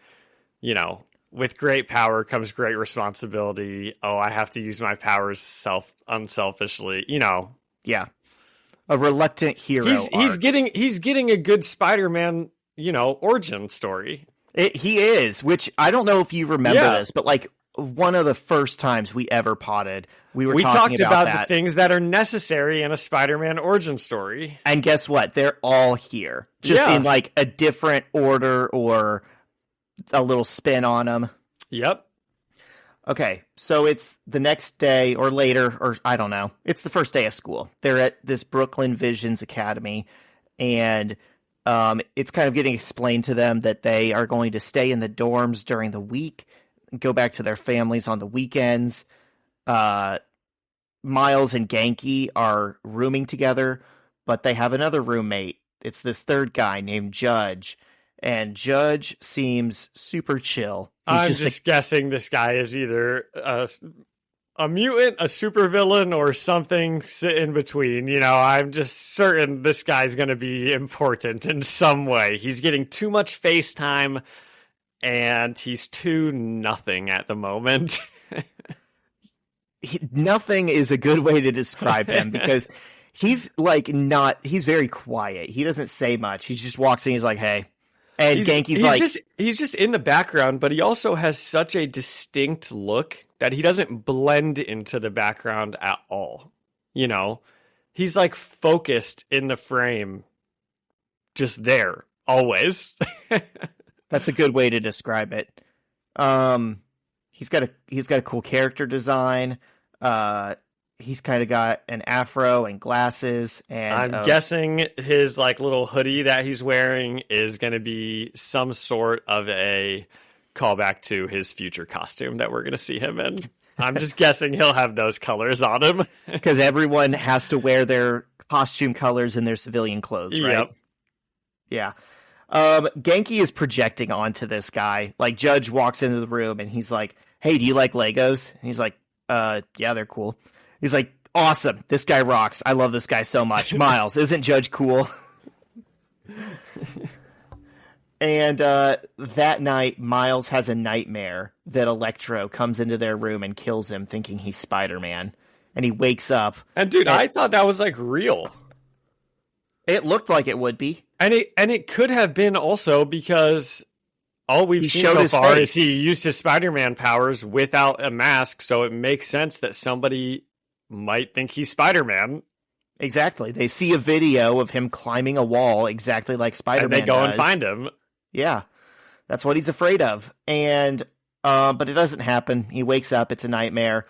you know, with great power comes great responsibility. Oh, I have to use my powers unselfishly, you know. Yeah. A reluctant hero. He's getting a good Spider-Man, you know, origin story. He is, which I don't know if you remember this, but like one of the first times we ever potted, we talked about the things that are necessary in a Spider-Man origin story. And guess what? They're all here, just in like a different order or a little spin on them. Yep. Okay, so it's the next day or later, or I don't know. It's the first day of school. They're at this Brooklyn Visions Academy, and it's kind of getting explained to them that they are going to stay in the dorms during the week, go back to their families on the weekends. Miles and Genki are rooming together, but they have another roommate It's this third guy named Judge, and Judge seems super chill. I'm just guessing this guy is either a mutant, a supervillain, or something in between. You know, I'm just certain this guy's going to be important in some way. He's getting too much face time, and he's too nothing at the moment. Nothing is a good way to describe him because he's he's very quiet. He doesn't say much. He just walks in. He's like, hey. And he's just in the background, but he also has such a distinct look that he doesn't blend into the background at all. You know, he's like focused in the frame, just there always. That's a good way to describe it. He's got a cool character design. He's kind of got an afro and glasses, and I'm guessing his like little hoodie that he's wearing is going to be some sort of a callback to his future costume that we're going to see him in. I'm just guessing he'll have those colors on him because everyone has to wear their costume colors in their civilian clothes, right? Yep. Yeah. Genki is projecting onto this guy. Like Judge walks into the room and he's like, "Hey, do you like Legos?" And he's like, "Yeah, they're cool." He's like, "Awesome. This guy rocks. I love this guy so much." Miles, isn't Judge cool? And that night, Miles has a nightmare that Electro comes into their room and kills him, thinking he's Spider-Man. And he wakes up. And dude, I thought that was like real. It looked like it would be. And it could have been also because all we've seen so far is he used his Spider-Man powers without a mask, so it makes sense that somebody might think he's Spider-Man. Exactly. They see a video of him climbing a wall exactly like Spider-Man does. And they go and find him. Yeah. That's what he's afraid of. And but it doesn't happen. He wakes up, it's a nightmare.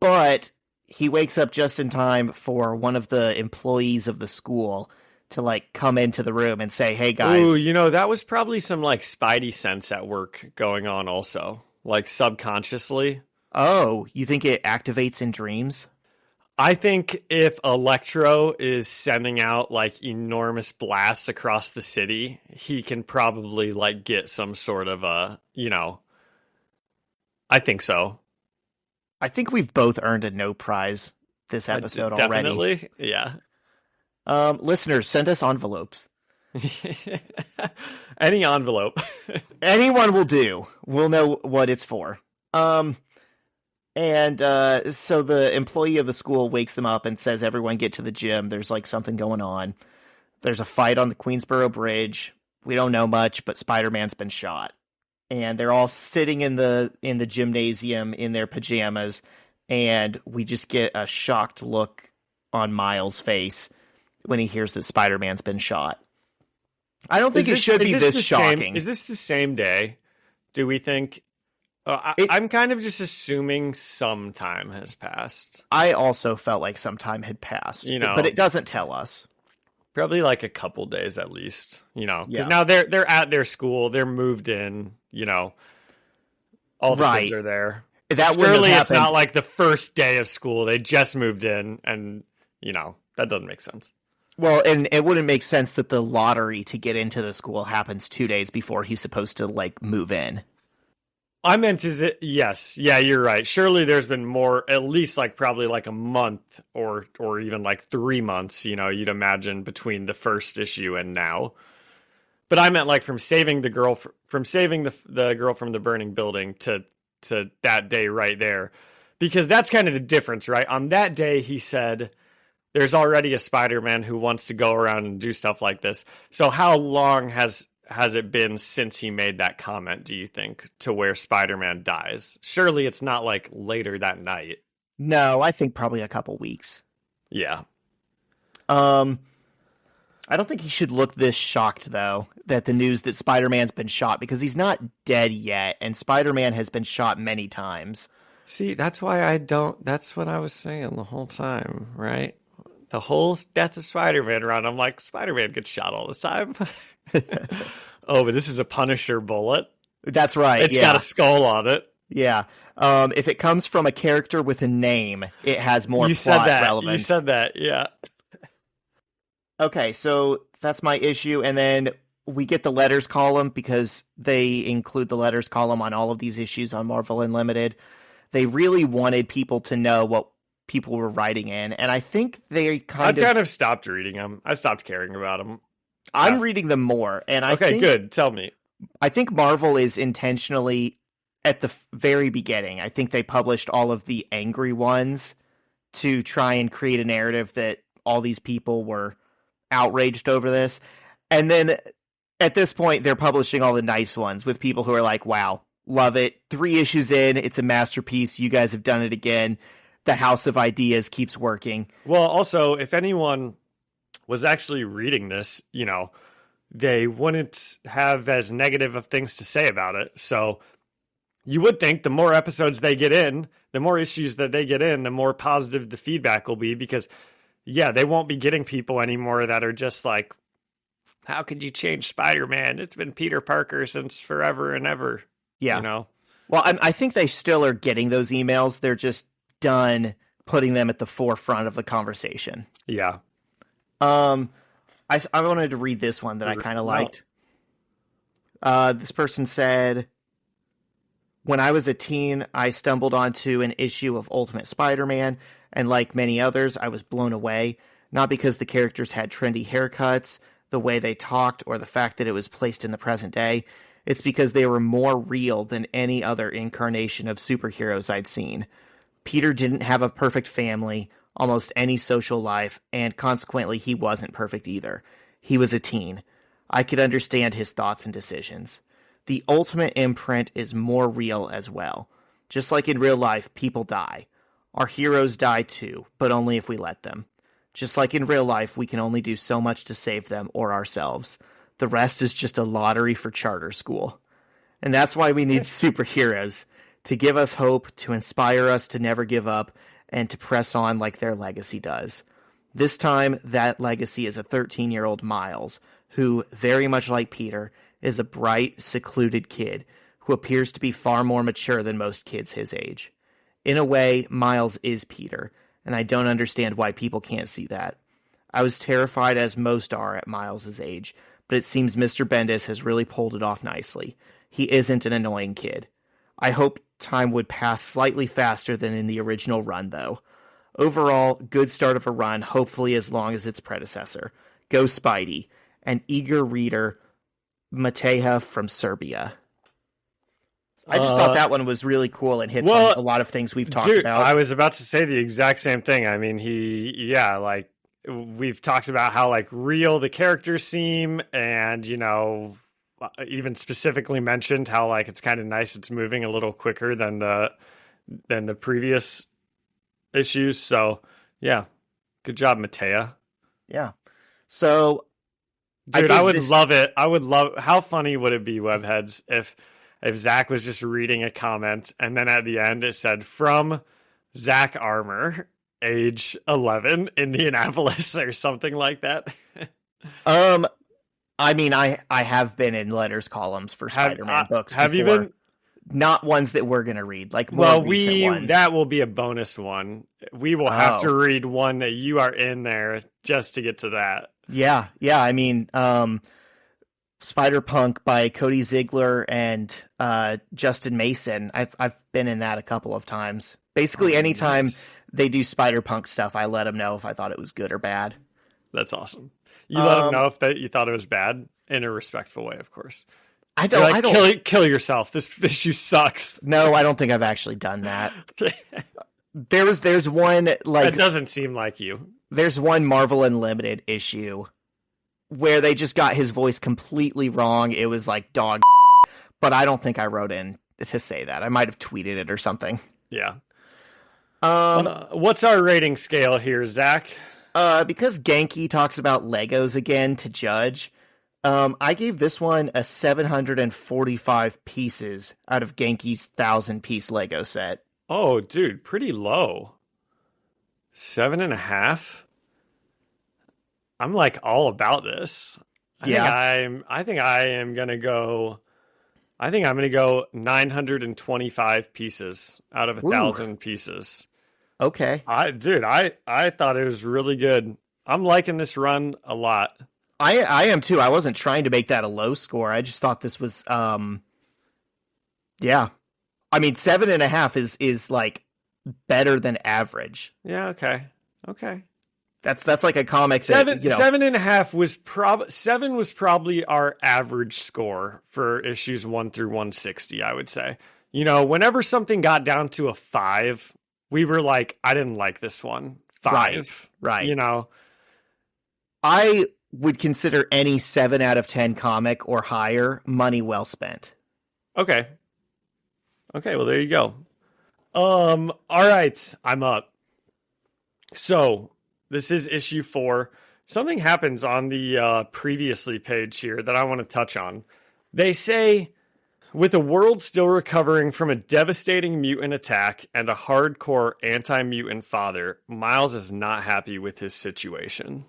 But he wakes up just in time for one of the employees of the school to like come into the room and say, "Hey guys." Ooh, you know, that was probably some like Spidey sense at work going on also, like subconsciously. Oh, you think it activates in dreams? I think if Electro is sending out like enormous blasts across the city, he can probably like get some sort of I think so. I think we've both earned a no prize this episode already. Definitely, yeah. Listeners, send us envelopes. Any envelope. Anyone will do. We'll know what it's for. And so the employee of the school wakes them up and says, "Everyone get to the gym. There's like something going on. There's a fight on the Queensboro Bridge. We don't know much, but Spider-Man's been shot." And they're all sitting in the gymnasium in their pajamas, and we just get a shocked look on Miles' face when he hears that Spider-Man's been shot. I don't think it should be this shocking. Is this the same day? Do we think? I'm kind of just assuming some time has passed. I also felt like some time had passed, but it doesn't tell us. Probably like a couple days at least, because now they're at their school, they're moved in, all the kids are there. Surely it's not like the first day of school. They just moved in, and that doesn't make sense. Well, and it wouldn't make sense that the lottery to get into the school happens 2 days before he's supposed to like move in. I meant, yes. Yeah, you're right. Surely there's been more, at least like probably like a month or even like 3 months, you'd imagine between the first issue and now. But I meant like from saving the girl from the girl from the burning building to that day right there. Because that's kind of the difference, right? On that day, he said, there's already a Spider-Man who wants to go around and do stuff like this. So how long has it been since he made that comment, do you think, to where Spider-Man dies? Surely it's not like later that night. No, I think probably a couple weeks. Yeah. I don't think he should look this shocked, though, that the news that Spider-Man's been shot, because he's not dead yet, and Spider-Man has been shot many times. See, that's why that's what I was saying the whole time, right? The whole Death of Spider-Man run, I'm like, Spider-Man gets shot all the time. Oh, but this is a Punisher bullet. That's right. It's got a skull on it. Yeah. If it comes from a character with a name, it has more plot relevance. You said that, yeah. Okay, so that's my issue. And then we get the letters column because they include the letters column on all of these issues on Marvel Unlimited. They really wanted people to know what people were writing in. And I think they kind of stopped reading them. I stopped caring about them. I'm reading them more. And I think, good. Tell me. I think Marvel is intentionally at the very beginning. I think they published all of the angry ones to try and create a narrative that all these people were outraged over this. And then at this point, they're publishing all the nice ones with people who are like, wow, love it. 3 issues in, it's a masterpiece. You guys have done it again. The House of Ideas keeps working. Well, also, if anyone was actually reading this, they wouldn't have as negative of things to say about it. So you would think the more episodes they get in, the more issues that they get in, the more positive the feedback will be, because they won't be getting people anymore that are just like, how could you change Spider-Man? It's been Peter Parker since forever and ever. Yeah. Well, I think they still are getting those emails. They're just done putting them at the forefront of the conversation. Yeah. I wanted to read this one that I kind of liked. This person said, when I was a teen, I stumbled onto an issue of Ultimate Spider-Man, and like many others, I was blown away, not because the characters had trendy haircuts, the way they talked, or the fact that it was placed in the present day. It's because they were more real than any other incarnation of superheroes I'd seen. Peter didn't have a perfect family, almost any social life, and consequently he wasn't perfect either. He was a teen. I could understand his thoughts and decisions. The Ultimate imprint is more real as well. Just like in real life, people die. Our heroes die too, but only if we let them. Just like in real life, we can only do so much to save them or ourselves. The rest is just a lottery for charter school. And that's why we need superheroes, to give us hope, to inspire us to never give up, and to press on like their legacy does. This time, that legacy is a 13-year-old Miles, who, very much like Peter, is a bright, secluded kid who appears to be far more mature than most kids his age. In a way, Miles is Peter, and I don't understand why people can't see that. I was terrified, as most are at Miles' age, but it seems Mr. Bendis has really pulled it off nicely. He isn't an annoying kid. I hope time would pass slightly faster than in the original run, though. Overall, good start of a run, hopefully as long as its predecessor. Go Spidey. An eager reader, Mateja from Serbia. I just thought that one was really cool and hits on a lot of things we've talked about. I was about to say the exact same thing. I mean, we've talked about how real the characters seem, and even specifically mentioned how it's kind of nice it's moving a little quicker than the previous issues. So yeah, good job, Mateja. Yeah. So dude, I would love it. How funny would it be, Webheads, if Zach was just reading a comment and then at the end it said, from Zach Armour, age 11, Indianapolis, or something like that. I mean, I have been in letters columns for Spider-Man books before. Have you been? Not ones that we're going to read, more recent ones. That will be a bonus one. We will have to read one that you are in there just to get to that. Yeah. I mean, Spider-Punk by Cody Ziegler and Justin Mason. I've been in that a couple of times. Basically, anytime they do Spider-Punk stuff, I let them know if I thought it was good or bad. That's awesome. You let them know if you thought it was bad in a respectful way, of course. I don't kill yourself. This issue sucks. No, I don't think I've actually done that. There's one it doesn't seem like you. There's one Marvel Unlimited issue where they just got his voice completely wrong. It was like dog, but I don't think I wrote in to say that. I might have tweeted it or something. Yeah. What's our rating scale here, Zach? Because Genki talks about Legos again to judge, I gave this one a 745 pieces out of Genki's 1,000-piece Lego set. Oh, dude, pretty low. 7.5? I'm all about this. I think I'm gonna go 925 pieces out of 1,000 pieces. Okay. I thought it was really good. I'm liking this run a lot. I am too. I wasn't trying to make that a low score. I just thought this was, yeah. I mean, 7.5 is like better than average. Yeah. Okay. That's like a comic. Seven, that, you know, 7.5 was 7 was probably our average score for issues 1 through 160. I would say, whenever something got down to a 5, we were like, I didn't like this one. 5, right. You I would consider any 7 out of 10 comic or higher money well spent. Okay. Well, there you go. All right, I'm up. So this is issue 4. Something happens on the previously page here that I want to touch on. They say, with the world still recovering from a devastating mutant attack and a hardcore anti-mutant father, Miles is not happy with his situation.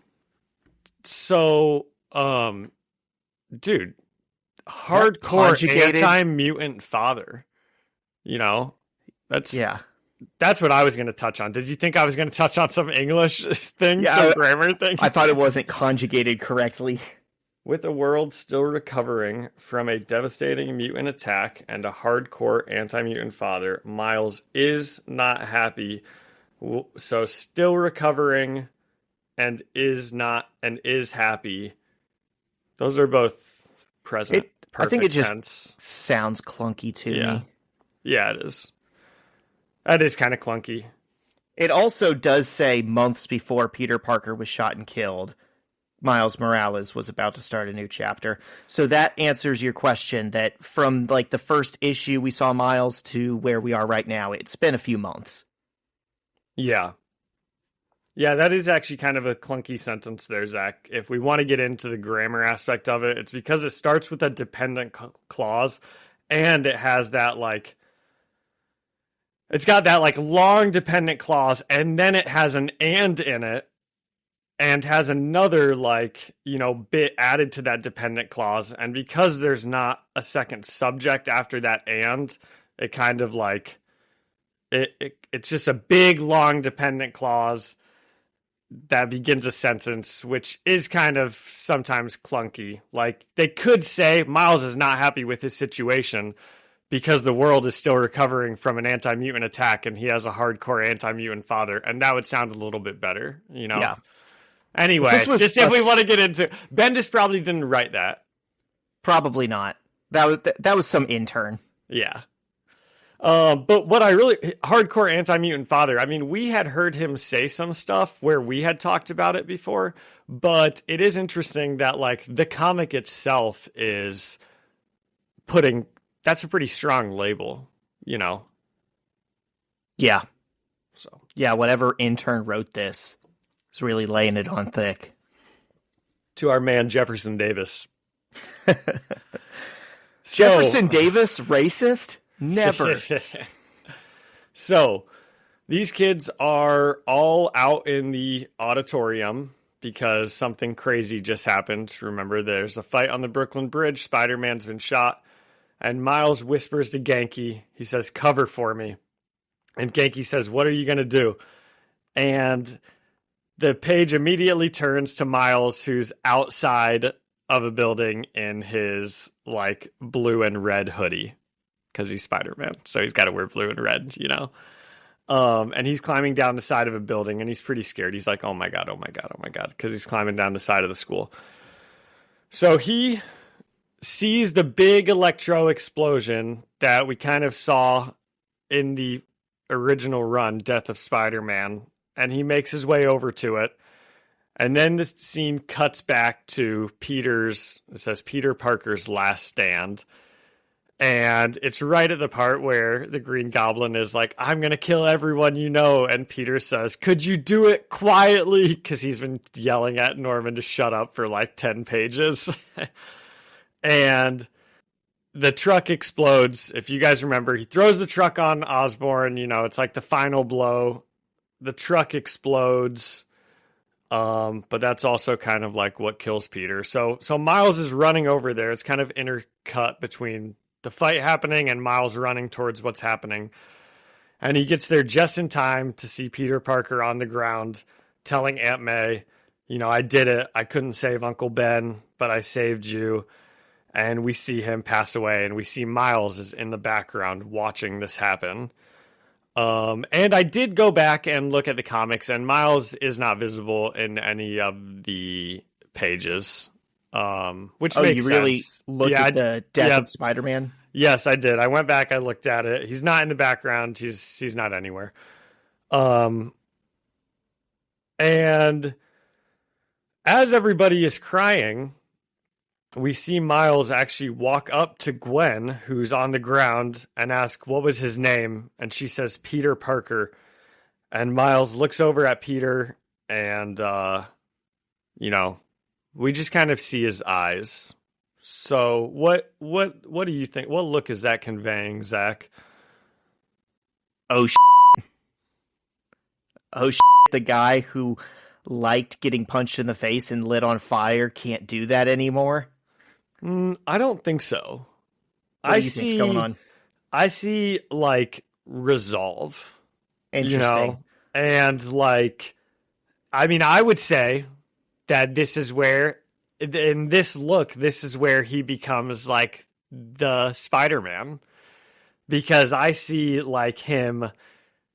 So, dude, hardcore anti-mutant father. That's what I was going to touch on. Did you think I was going to touch on some English thing, some grammar thing? I thought it wasn't conjugated correctly. With the world still recovering from a devastating mutant attack and a hardcore anti-mutant father, Miles is not happy. So still recovering and is happy. Those are both present. I think it just tense. Sounds clunky to me. Yeah, it is. That is kind of clunky. It also does say months before Peter Parker was shot and killed, Miles Morales was about to start a new chapter. So that answers your question that from like the first issue we saw Miles to where we are right now, it's been a few months. Yeah. Yeah, that is actually kind of a clunky sentence there, Zach. If we want to get into the grammar aspect of it, it's because it starts with a dependent clause and it has that like, it's got that like long dependent clause and then it has an and in it. And has another, like, bit added to that dependent clause. And because there's not a second subject after that and, it kind of like, it's just a big, long dependent clause that begins a sentence, which is kind of sometimes clunky. Like, they could say Miles is not happy with his situation because the world is still recovering from an anti-mutant attack and he has a hardcore anti-mutant father. And that would sound a little bit better, Yeah. Anyway, just if we want to get into Bendis probably didn't write that. Probably not. That was some intern. Yeah. But what I really hardcore anti-mutant father, I mean, we had heard him say some stuff where we had talked about it before, but it is interesting that like the comic itself is that's a pretty strong label, Yeah. So, yeah, whatever intern wrote this is really laying it on thick. To our man, Jefferson Davis. Jefferson Davis, racist? Never. So, these kids are all out in the auditorium because something crazy just happened. Remember, there's a fight on the Brooklyn Bridge. Spider-Man's been shot. And Miles whispers to Genki. He says, "Cover for me." And Genki says, "What are you going to do?" And the page immediately turns to Miles, who's outside of a building in his like blue and red hoodie because he's Spider-Man. So he's got to wear blue and red, and he's climbing down the side of a building and he's pretty scared. He's like, oh my God, because he's climbing down the side of the school. So he sees the big electro explosion that we kind of saw in the original run, Death of Spider-Man. And he makes his way over to it. And then the scene cuts back to it says Peter Parker's last stand. And it's right at the part where the Green Goblin is like, "I'm going to kill everyone you know." And Peter says, "Could you do it quietly?" Because he's been yelling at Norman to shut up for like 10 pages. And the truck explodes. If you guys remember, he throws the truck on Osborn. It's like the final blow. The truck explodes, but that's also kind of like what kills Peter. So Miles is running over there. It's kind of intercut between the fight happening and Miles running towards what's happening. And he gets there just in time to see Peter Parker on the ground telling Aunt May, I did it. I couldn't save Uncle Ben, but I saved you. And we see him pass away, and we see Miles is in the background watching this happen. And I did go back and look at the comics, and Miles is not visible in any of the pages, which makes you really sense. looked at the death of Spider-Man? Yes, I did. I went back, I looked at it. He's not in the background. He's not anywhere. And as everybody is crying, we see Miles actually walk up to Gwen, who's on the ground, and ask what was his name. And she says, Peter Parker. And Miles looks over at Peter, and, we just kind of see his eyes. So what do you think? What look is that conveying, Zach? Oh, oh, the guy who liked getting punched in the face and lit on fire can't do that anymore? I don't think so. What do you think's going on? I see, like, resolve. Interesting. And, like, I mean, I would say that this is where, in this look, this is where he becomes, like, the Spider-Man. Because I see, like, him,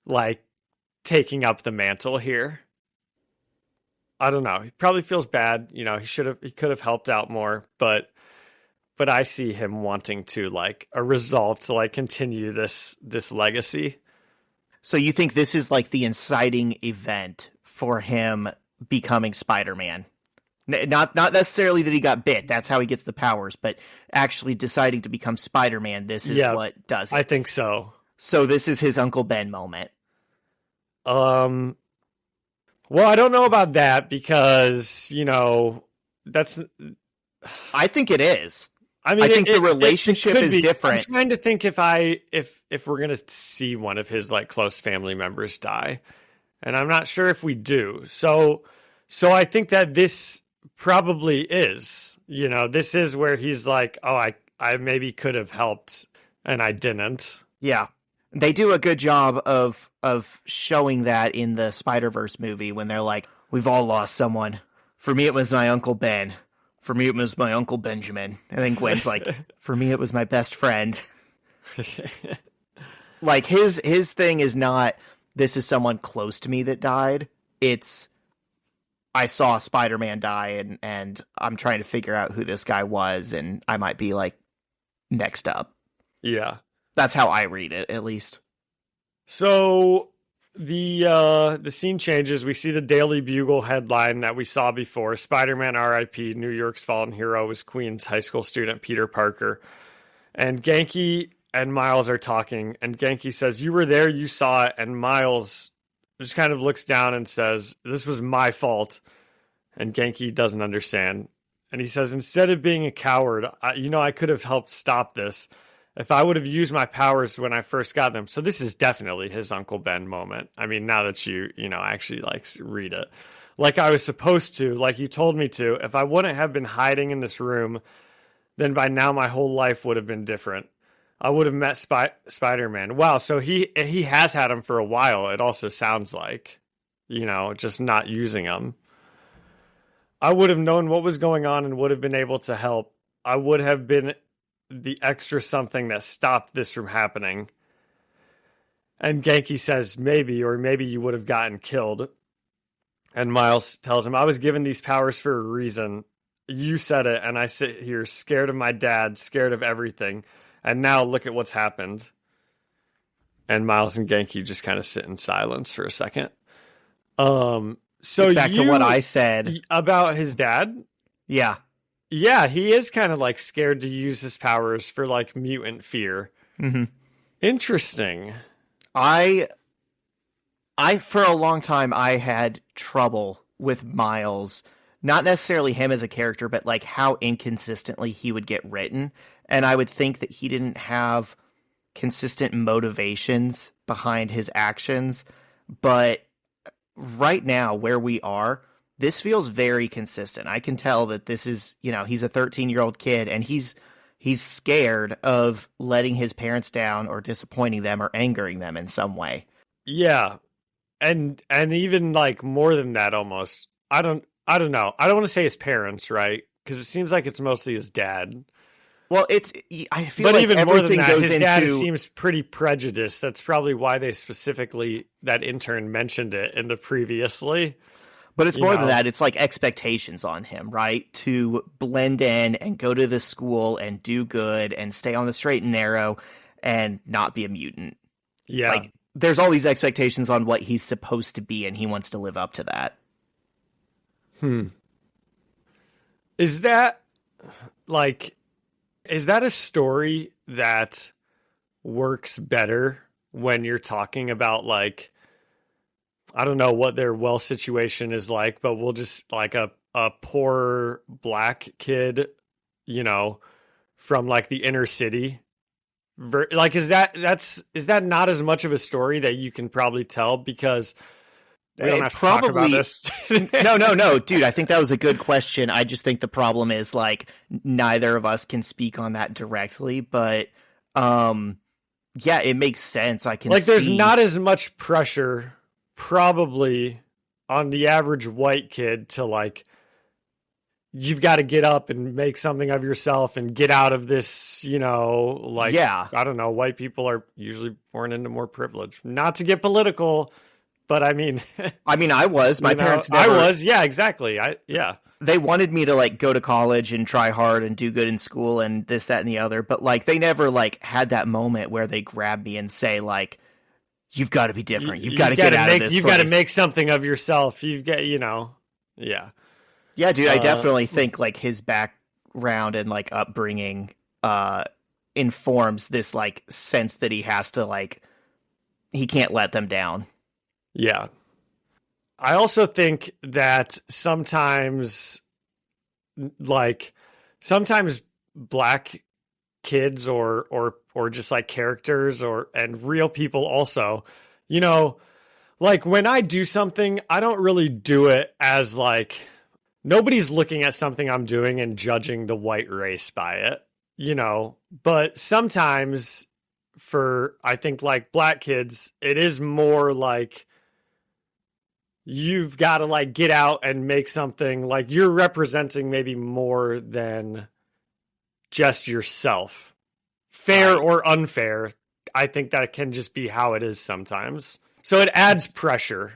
like, taking up the mantle here. I don't know. He probably feels bad. He could have helped out more, but I see him wanting to, like, a resolve to, like, continue this legacy. So you think this is like the inciting event for him becoming Spider-Man? Not necessarily that he got bit. That's how he gets the powers, but actually deciding to become Spider-Man. This is what does it. I think so. So this is his Uncle Ben moment. Well, I don't know about that because, that's... I think it is. I mean, I think the relationship is different. I'm trying to think if we're going to see one of his, like, close family members die. And I'm not sure if we do. So I think that this probably is, this is where he's like, oh, I maybe could have helped and I didn't. Yeah. They do a good job of showing that in the Spider-Verse movie when they're like, we've all lost someone. For me, it was my Uncle Ben. For me, it was my Uncle Benjamin. And then Gwen's like, for me, it was my best friend. Like, his thing is not, this is someone close to me that died. It's, I saw Spider-Man die, and I'm trying to figure out who this guy was, and I might be, like, next up. Yeah. That's how I read it, at least. So the scene changes. We see the Daily Bugle headline that we saw before. Spider-Man R.I.P. New York's fallen hero is Queens high school student Peter Parker. And Genki and Miles are talking. And Genki says, you were there, you saw it. And Miles just kind of looks down and says, this was my fault. And Genki doesn't understand. And he says, instead of being a coward, I could have helped stop this if I would have used my powers when I first got them. So this is definitely his Uncle Ben moment. I mean, now that you actually, like, read it. Like I was supposed to, like you told me to. If I wouldn't have been hiding in this room, then by now my whole life would have been different. I would have met Spider-Man. Wow, so he has had him for a while, it also sounds like. Just not using him. I would have known what was going on and would have been able to help. I would have been the extra something that stopped this from happening. And Genki says, maybe you would have gotten killed. And Miles tells him, I was given these powers for a reason. You said it, and I sit here scared of my dad, scared of everything. And now look at what's happened. And Miles and Genki just kind of sit in silence for a second. So it's back to what I said about his dad. Yeah. Yeah, he is kind of, like, scared to use his powers for, like, mutant fear. Mm-hmm. Interesting. I for a long time, I had trouble with Miles. Not necessarily him as a character, but, like, how inconsistently he would get written. And I would think that he didn't have consistent motivations behind his actions. But right now, where we are, this feels very consistent. I can tell that this is, he's a 13-year-old kid, and he's scared of letting his parents down or disappointing them or angering them in some way. Yeah. And even, like, more than that almost. I don't know. I don't want to say his parents, right? Because it seems like it's mostly his dad. Well, I feel But like even more than everything that, goes his into. dad seems pretty prejudiced. That's probably why they specifically, that intern mentioned it in the previously. But it's more than that. It's like expectations on him, right? To blend in and go to this school and do good and stay on the straight and narrow and not be a mutant. Yeah. Like, there's all these expectations on what he's supposed to be, and he wants to live up to that. Is that a story that works better when you're talking about, like, I don't know what their wealth situation is like, but we'll just, like, a poor black kid, from like the inner city? Like, is that not as much of a story that you can probably tell? Because we don't have to talk about this. No, dude. I think that was a good question. I just think the problem is, like, neither of us can speak on that directly, but yeah, it makes sense. I can there's not as much pressure probably on the average white kid to, like, you've got to get up and make something of yourself and get out of this, yeah. I don't know. White people are usually born into more privilege. Not to get political, but I mean, I was. My parents never. I was. Yeah, exactly. Yeah. They wanted me to, like, go to college and try hard and do good in school and this, that, and the other. But, like, they never, like, had that moment where they grab me and say, like, you've got to be different. You've got to get out of this You've got to make something of yourself. You've got, yeah. Yeah, dude, I definitely think, like, his background and, like, upbringing informs this, like, sense that he has to, like, he can't let them down. Yeah. I also think that sometimes black kids or just, like, characters and real people also, like, when I do something, I don't really do it as, like, nobody's looking at something I'm doing and judging the white race by it, but sometimes for, I think, like, black kids, it is more like you've got to, like, get out and make something, like, you're representing maybe more than just yourself. Fair or unfair, I think that can just be how it is sometimes. So it adds pressure,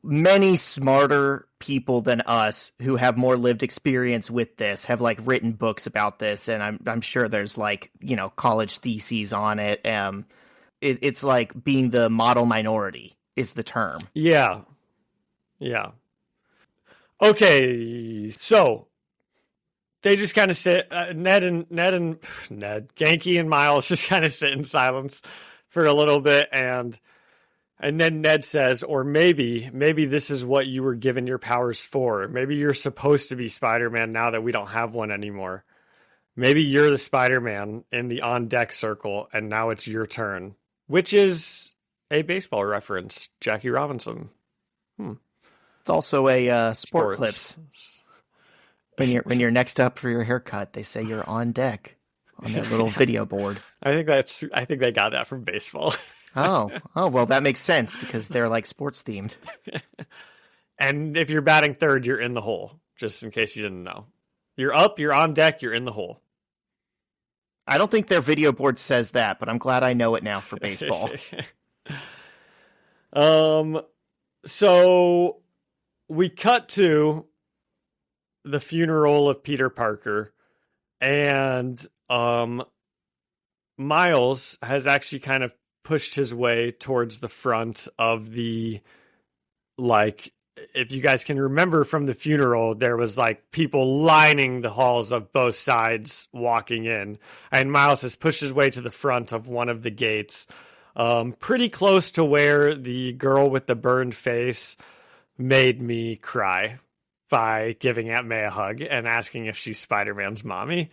Many smarter people than us who have more lived experience with this have, like, written books about this, and I'm sure there's, like, college theses on it. It's like being the model minority is the term. Yeah. Okay, so they just kind of sit. Ned, Genki and Miles just kind of sit in silence for a little bit, and then Ned says, or maybe this is what you were given your powers for. Maybe you're supposed to be Spider-Man now that we don't have one anymore. Maybe you're the Spider-Man in the on-deck circle, and now it's your turn. Which is a baseball reference, Jackie Robinson. It's also a sport clips. When you're next up for your haircut, they say you're on deck on their little video board. I think they got that from baseball. Oh, well, that makes sense because they're, like, sports themed. And if you're batting third, you're in the hole, just in case you didn't know. You're up, you're on deck, you're in the hole. I don't think their video board says that, but I'm glad I know it now for baseball. So we cut to the funeral of Peter Parker, and Miles has actually kind of pushed his way towards the front of the, like, if you guys can remember from the funeral, there was, like, people lining the halls of both sides walking in, and Miles has pushed his way to the front of one of the gates, pretty close to where the girl with the burned face made me cry by giving Aunt May a hug and asking if she's Spider-Man's mommy.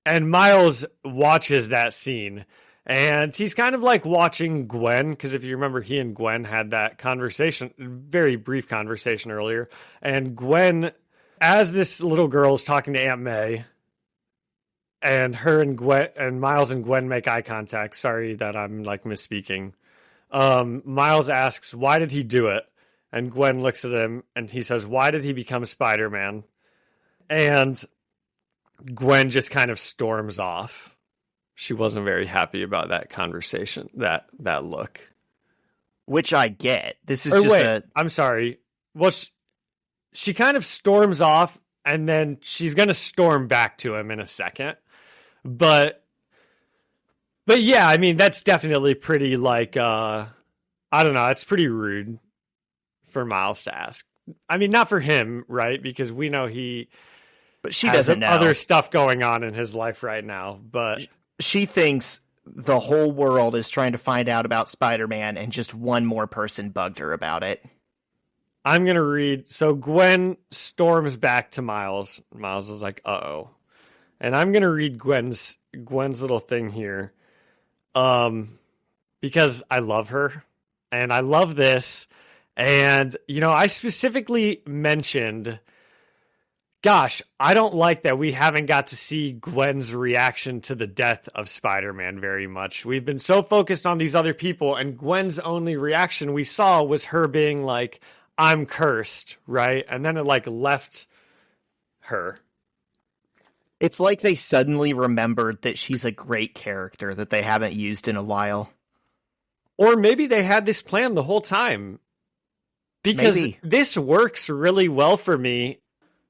And Miles watches that scene, and he's kind of like watching Gwen, because if you remember, he and Gwen had that conversation, very brief conversation earlier. And Gwen, as this little girl is talking to Aunt May, and her and Gwen and Miles and Gwen make eye contact. Sorry that I'm, like, misspeaking. Miles asks, "Why did he do it?" And Gwen looks at him and he says, why did he become Spider-Man? And Gwen just kind of storms off. She wasn't very happy about that conversation, that look. Which I get. This is I'm sorry. Well, she kind of storms off, and then she's going to storm back to him in a second. But yeah, I mean, that's definitely pretty, like, I don't know, it's pretty rude for Miles to ask. I mean, not for him, right? Because we know but she has doesn't know. Other stuff going on in his life right now, but she thinks the whole world is trying to find out about Spider-Man, and just one more person bugged her about it. I'm going to read. So Gwen storms back to Miles. Miles is like, uh-oh. And I'm going to read Gwen's little thing here. Because I love her and I love this. And, you know, I specifically mentioned, gosh, I don't like that we haven't got to see Gwen's reaction to the death of Spider-Man very much. We've been so focused on these other people, and Gwen's only reaction we saw was her being like, I'm cursed, right? And then it like left her. It's like they suddenly remembered that she's a great character that they haven't used in a while. Or maybe they had this plan the whole time. Because this works really well for me.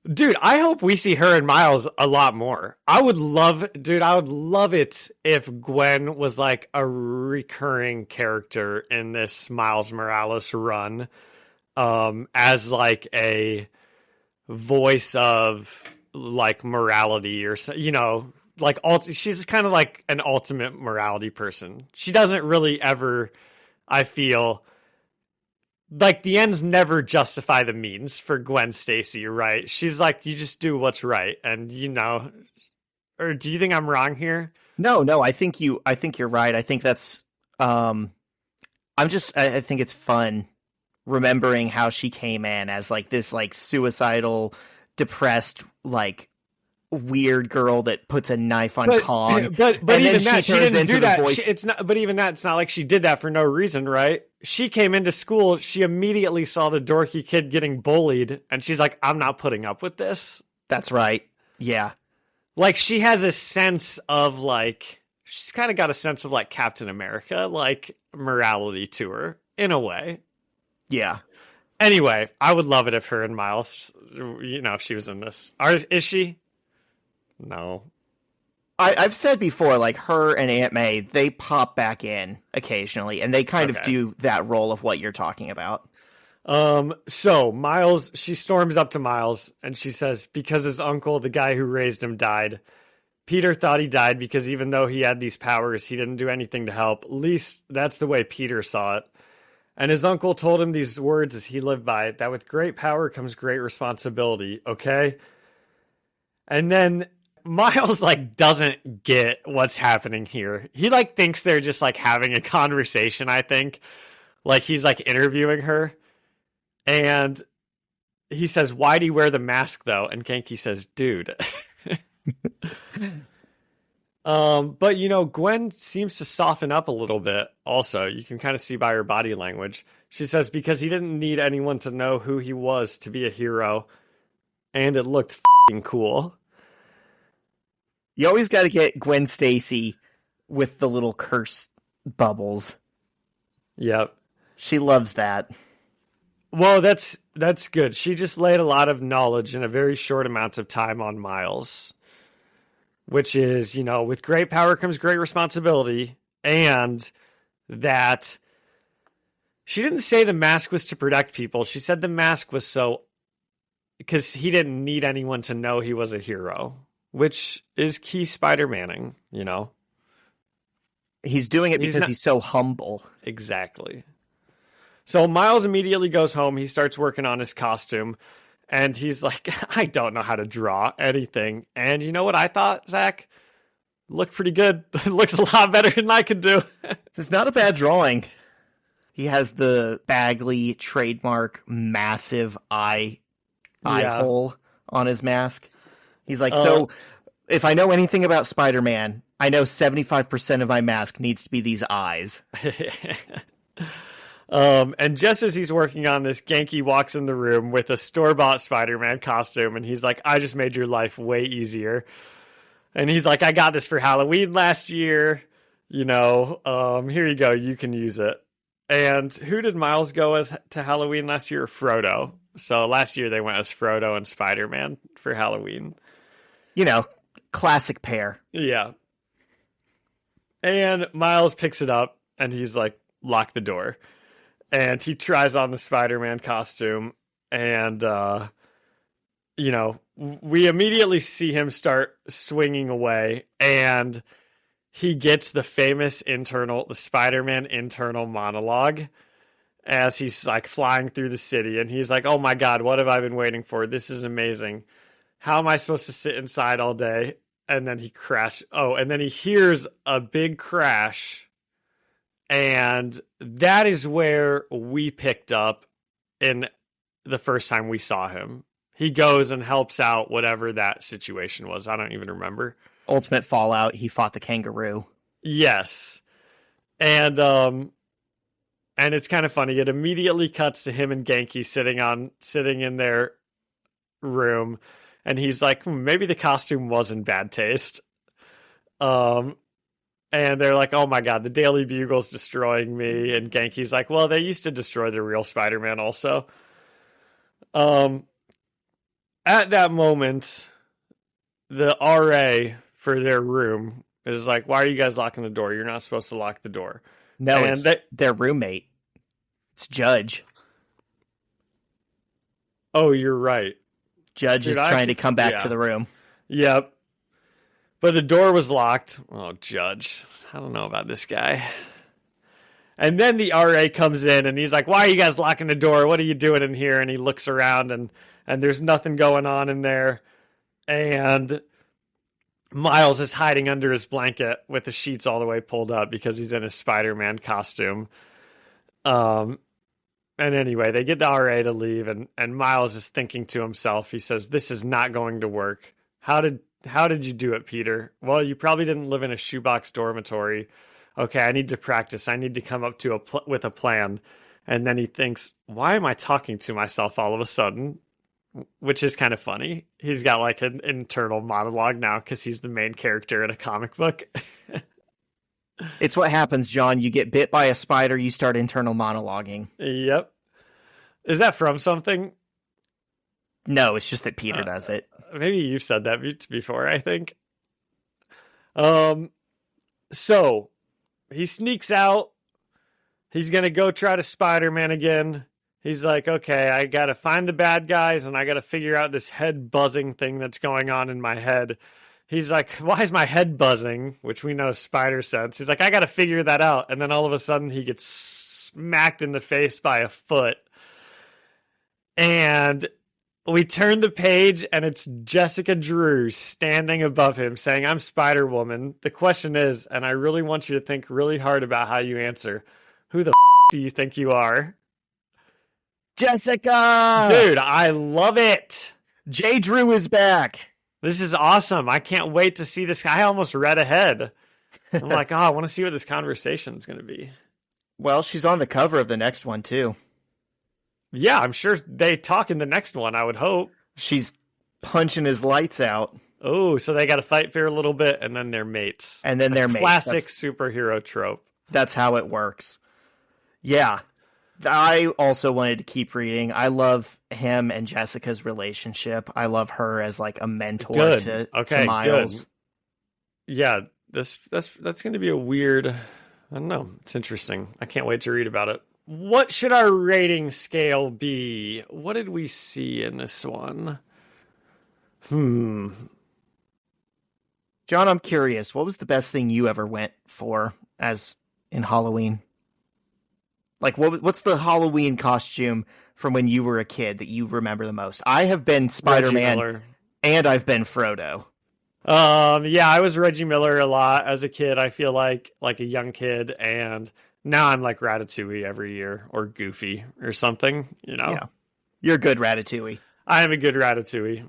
Dude, I hope we see her and Miles a lot more. I would love it if Gwen was like a recurring character in this Miles Morales run, as like a voice of like morality, or, you know, like she's kind of like an ultimate morality person. She doesn't really ever, I feel, like the ends never justify the means for Gwen Stacy, right? She's like, you just do what's right, and you know. Or do you think I'm wrong here? No, I think you're right. I think that's I think it's fun remembering how she came in as like this like suicidal, depressed, like weird girl that puts a knife on Kong. But even that, she didn't do that. It's not like she did that for no reason, right? She came into school, she immediately saw the dorky kid getting bullied, and she's like, I'm not putting up with this. That's right. Yeah. Like, she has a sense of, like, she's kind of got a sense of, like, Captain America, like, morality to her, in a way. Yeah. Anyway, I would love it if her and Miles, you know, if she was in this. Is she? No. I've said before, like, her and Aunt May, they pop back in occasionally, and they kind of do that role of what you're talking about. So Miles, she storms up to Miles, and she says, because his uncle, the guy who raised him, died. Peter thought he died because even though he had these powers, he didn't do anything to help. At least that's the way Peter saw it. And his uncle told him these words as he lived by it, that with great power comes great responsibility, okay? And then Miles, like, doesn't get what's happening here. He, like, thinks they're just, like, having a conversation, I think. Like, he's, like, interviewing her. And he says, why do you wear the mask, though? And Genki says, dude. But, you know, Gwen seems to soften up a little bit also. You can kind of see by her body language. She says, because he didn't need anyone to know who he was to be a hero. And it looked f***ing cool. You always got to get Gwen Stacy with the little curse bubbles. Yep. She loves that. Well, that's good. She just laid a lot of knowledge in a very short amount of time on Miles. Which is, you know, with great power comes great responsibility. And that she didn't say the mask was to protect people. She said the mask was so, because he didn't need anyone to know he was a hero. Which is key Spider-Manning, you know? He's doing it because he's so humble. Exactly. So Miles immediately goes home. He starts working on his costume. And he's like, I don't know how to draw anything. And you know what I thought, Zach? Looked pretty good. It looks a lot better than I could do. It's not a bad drawing. He has the Bagley trademark massive eye hole on his mask. He's like, so if I know anything about Spider-Man, I know 75% of my mask needs to be these eyes. And just as he's working on this, Genki walks in the room with a store-bought Spider-Man costume, and he's like, I just made your life way easier. And he's like, I got this for Halloween last year. You know, here you go. You can use it. And who did Miles go with to Halloween last year? Frodo. So last year they went as Frodo and Spider-Man for Halloween. You know, classic pair. Yeah. And Miles picks it up and he's like, lock the door. And he tries on the Spider-Man costume. And, you know, we immediately see him start swinging away. And he gets the famous the Spider-Man internal monologue as he's like flying through the city. And he's like, oh my God, what have I been waiting for? This is amazing. How am I supposed to sit inside all day? And then he crashed. Oh, and then he hears a big crash. And that is where we picked up in the first time we saw him. He goes and helps out whatever that situation was. I don't even remember. Ultimate Fallout, he fought the kangaroo. Yes. And it's kind of funny. It immediately cuts to him and Genki sitting in their room, and he's like, maybe the costume was in bad taste. And they're like, oh my God, the Daily Bugle's destroying me. And Genki's like, well, they used to destroy the real Spider-Man also. At that moment, the RA for their room is like, why are you guys locking the door? You're not supposed to lock the door. No, and it's their roommate. It's Judge. Oh, you're right. Judge is trying to come back to the room. Yep. But the door was locked. Oh, Judge. I don't know about this guy. And then the RA comes in and he's like, why are you guys locking the door? What are you doing in here? And he looks around and there's nothing going on in there. And Miles is hiding under his blanket with the sheets all the way pulled up because he's in his Spider-Man costume. And anyway, they get the RA to leave, and Miles is thinking to himself, he says, this is not going to work. How did you do it, Peter? Well, you probably didn't live in a shoebox dormitory. Okay, I need to practice. I need to come up to with a plan. And then he thinks, why am I talking to myself all of a sudden? Which is kind of funny. He's got like an internal monologue now because he's the main character in a comic book. It's what happens, John. You get bit by a spider, you start internal monologuing. Yep. Is that from something? No, it's just that Peter does it. Maybe you've said that before, I think. So he sneaks out. He's going to go try to Spider-Man again. He's like, okay, I got to find the bad guys and I got to figure out this head buzzing thing that's going on in my head. He's like, why is my head buzzing? Which we know is spider sense. He's like, I got to figure that out. And then all of a sudden he gets smacked in the face by a foot. And we turn the page and it's Jessica Drew standing above him saying, I'm Spider-Woman. The question is, and I really want you to think really hard about how you answer, who the do you think you are? Jessica! Dude, I love it. J. Drew is back. This is awesome. I can't wait to see this. I almost read ahead. I'm like, I want to see what this conversation is going to be. Well, she's on the cover of the next one, too. Yeah, I'm sure they talk in the next one, I would hope. She's punching his lights out. Oh, so they got to fight for a little bit, and then they're mates. And then they're mates. Classic superhero trope. That's how it works. Yeah. I also wanted to keep reading. I love him and Jessica's relationship. I love her as like a mentor to Miles. Good. Yeah, that's going to be a weird. I don't know. It's interesting. I can't wait to read about it. What should our rating scale be? What did we see in this one? John, I'm curious. What was the best thing you ever went for as in Halloween? Like, what's the Halloween costume from when you were a kid that you remember the most? I have been Spider-Man, and I've been Frodo. Yeah, I was Reggie Miller a lot as a kid. I feel like a young kid, and now I'm like Ratatouille every year, or Goofy, or something. You know, yeah, you're a good Ratatouille. I am a good Ratatouille.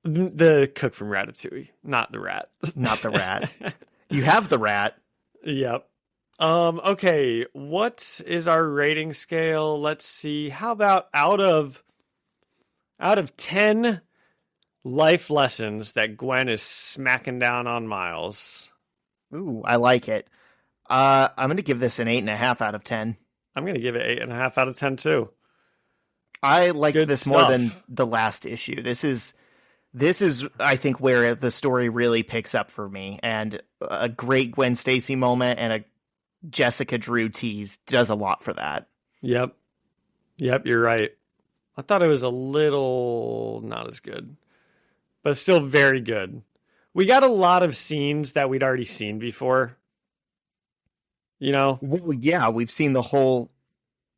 The cook from Ratatouille, not the rat. Not the rat. You have the rat. Yep. Okay, what is our rating scale? Let's see. How about out of 10 life lessons that Gwen is smacking down on Miles? Ooh, I like it. I'm going to give this an 8.5 out of 10. I'm going to give it 8.5 out of 10 too. I liked Good this more stuff. than the last issue. This is, I think, where the story really picks up for me. And a great Gwen Stacy moment and a Jessica Drew tease does a lot for that. Yep, you're right. I thought it was a little not as good, but still very good. We got a lot of scenes that we'd already seen before. You know? Well, yeah, we've seen the whole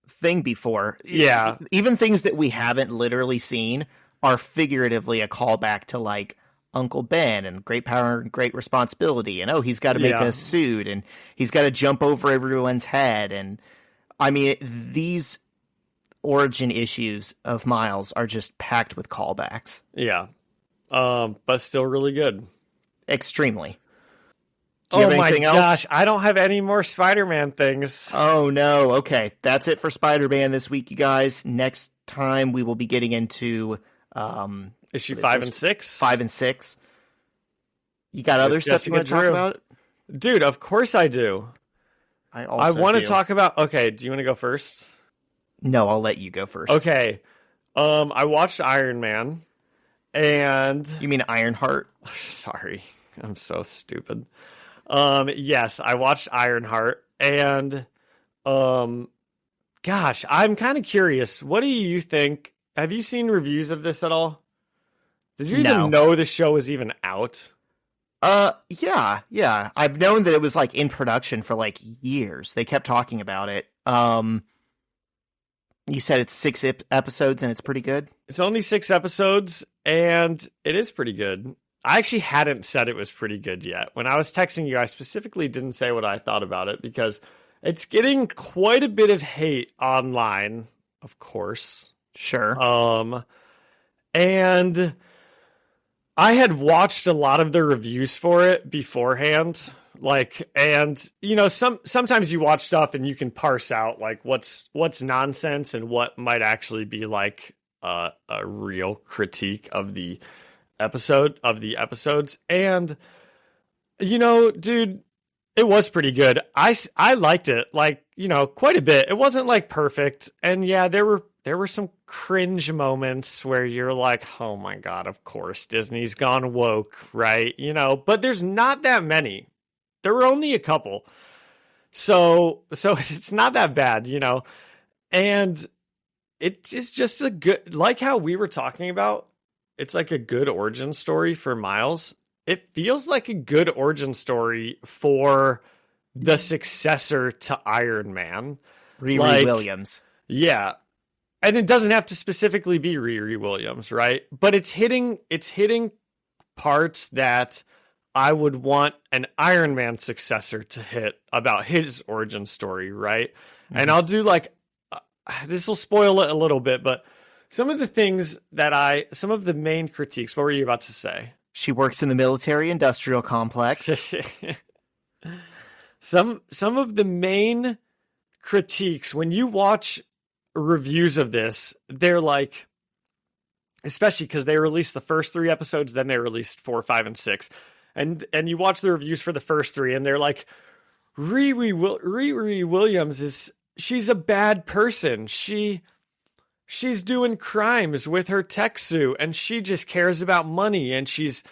thing before. Yeah. Even things that we haven't literally seen are figuratively a callback to like Uncle Ben and great power and great responsibility. And he's got to make a suit and he's got to jump over everyone's head. And I mean, these origin issues of Miles are just packed with callbacks. Yeah. But still really good. Extremely. Do you have anything else? Gosh, I don't have any more Spider-Man things. Oh no. Okay. That's it for Spider-Man this week, you guys. Next time we will be getting into issue 5 and 6. 5 and 6. You got other stuff you want to talk about? Dude, of course I do. I want to talk about... Okay, do you want to go first? No, I'll let you go first. Okay. I watched Iron Man, and... You mean Ironheart? Sorry. I'm so stupid. Yes, I watched Ironheart, and... Gosh, I'm kind of curious. What do you think? Have you seen reviews of this at all? Did you even know the show was even out? Yeah. I've known that it was like in production for like years. They kept talking about it. You said it's 6 episodes and it's pretty good? It's only 6 episodes and it is pretty good. I actually hadn't said it was pretty good yet. When I was texting you, I specifically didn't say what I thought about it because it's getting quite a bit of hate online, of course. Sure. And I had watched a lot of the reviews for it beforehand. And you know, sometimes you watch stuff and you can parse out like what's nonsense and what might actually be like a real critique of the episodes. And you know, dude, it was pretty good. I liked it, like, you know, quite a bit. It wasn't like perfect, and yeah, there were some cringe moments where you're like, oh my god, of course Disney's gone woke, right? You know, but there's not that many. There were only a couple, so it's not that bad, you know. And it's just a good, like how we were talking about. It's like a good origin story for Miles. It feels like a good origin story for the successor to Iron Man. Riri Williams. Yeah. And it doesn't have to specifically be Riri Williams, right? But it's hitting parts that I would want an Iron Man successor to hit about his origin story, right? Mm-hmm. And I'll do like, this will spoil it a little bit, but some of the main critiques, what were you about to say? She works in the military-industrial complex. Some of the main critiques, when you watch reviews of this, they're like, especially because they released the first 3 episodes, then they released 4, 5, and 6. And you watch the reviews for the first 3, and they're like, Riri Williams she's a bad person. She's doing crimes with her tech suit and she just cares about money, and she's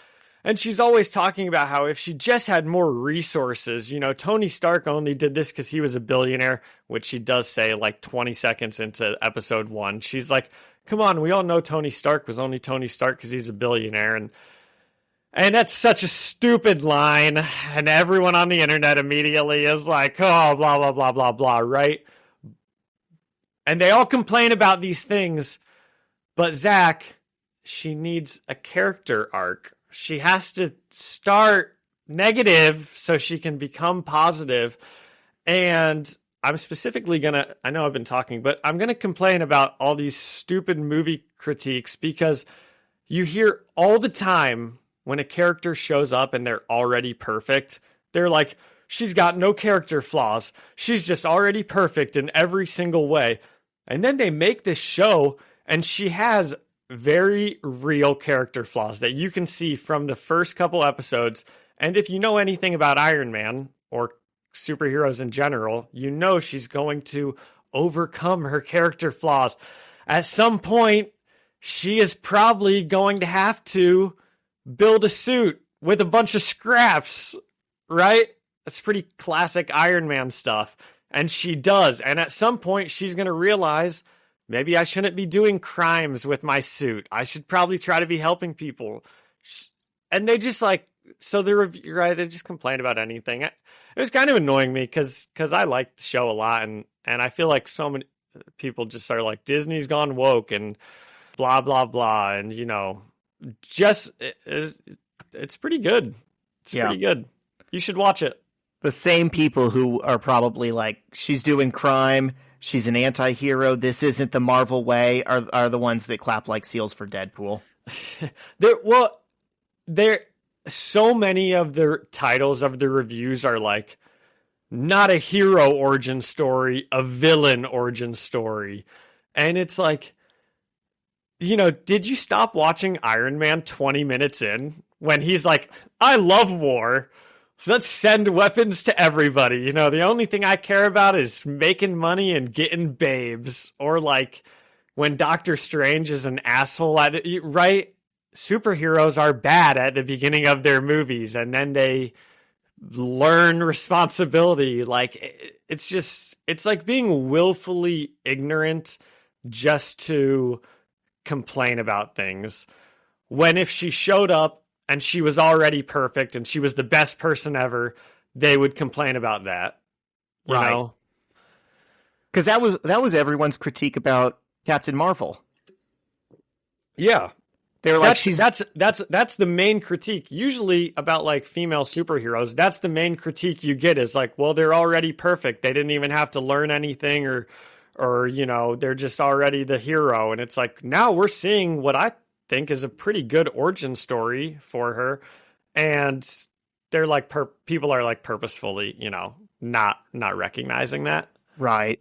always talking about how if she just had more resources, you know, Tony Stark only did this because he was a billionaire, which she does say like 20 seconds into episode 1. She's like, come on, we all know Tony Stark was only Tony Stark because he's a billionaire. And that's such a stupid line. And everyone on the internet immediately is like, oh, blah, blah, blah, blah, blah, right? And they all complain about these things. But Zach, she needs a character arc. She has to start negative so she can become positive. And I'm specifically I know I've been talking, but I'm going to complain about all these stupid movie critiques because you hear all the time when a character shows up and they're already perfect, they're like, She's got no character flaws. She's just already perfect in every single way. And then they make this show, and she has very real character flaws that you can see from the first couple episodes. And if you know anything about Iron Man or superheroes in general, you know she's going to overcome her character flaws. At some point, she is probably going to have to build a suit with a bunch of scraps, right? That's pretty classic Iron Man stuff. And she does. And at some point, she's going to realize, maybe I shouldn't be doing crimes with my suit. I should probably try to be helping people. And they just like, so right, they just complain about anything. It was kind of annoying me because I like the show a lot. And I feel like so many people just are like, Disney's gone woke and blah, blah, blah. And, you know, just it's pretty good. It's pretty good. You should watch it. The same people who are probably like, she's doing crime, she's an anti-hero, this isn't the Marvel way, are the ones that clap like seals for Deadpool. There so many of the titles of the reviews are like, not a hero origin story, a villain origin story. And it's like, you know, did you stop watching Iron Man 20 minutes in when he's like, I love war, so let's send weapons to everybody. You know, the only thing I care about is making money and getting babes. Or like when Doctor Strange is an asshole, right? Superheroes are bad at the beginning of their movies, and then they learn responsibility. Like, it's like being willfully ignorant just to complain about things. When if she showed up and she was already perfect and she was the best person ever, they would complain about that. You know? Because that was everyone's critique about Captain Marvel. Yeah. They were like, that's the main critique. Usually about like female superheroes, that's the main critique you get is like, well, they're already perfect. They didn't even have to learn anything or you know, they're just already the hero. And it's like, now we're seeing what I think is a pretty good origin story for her. And they're like, people are like purposefully, you know, not recognizing that. Right.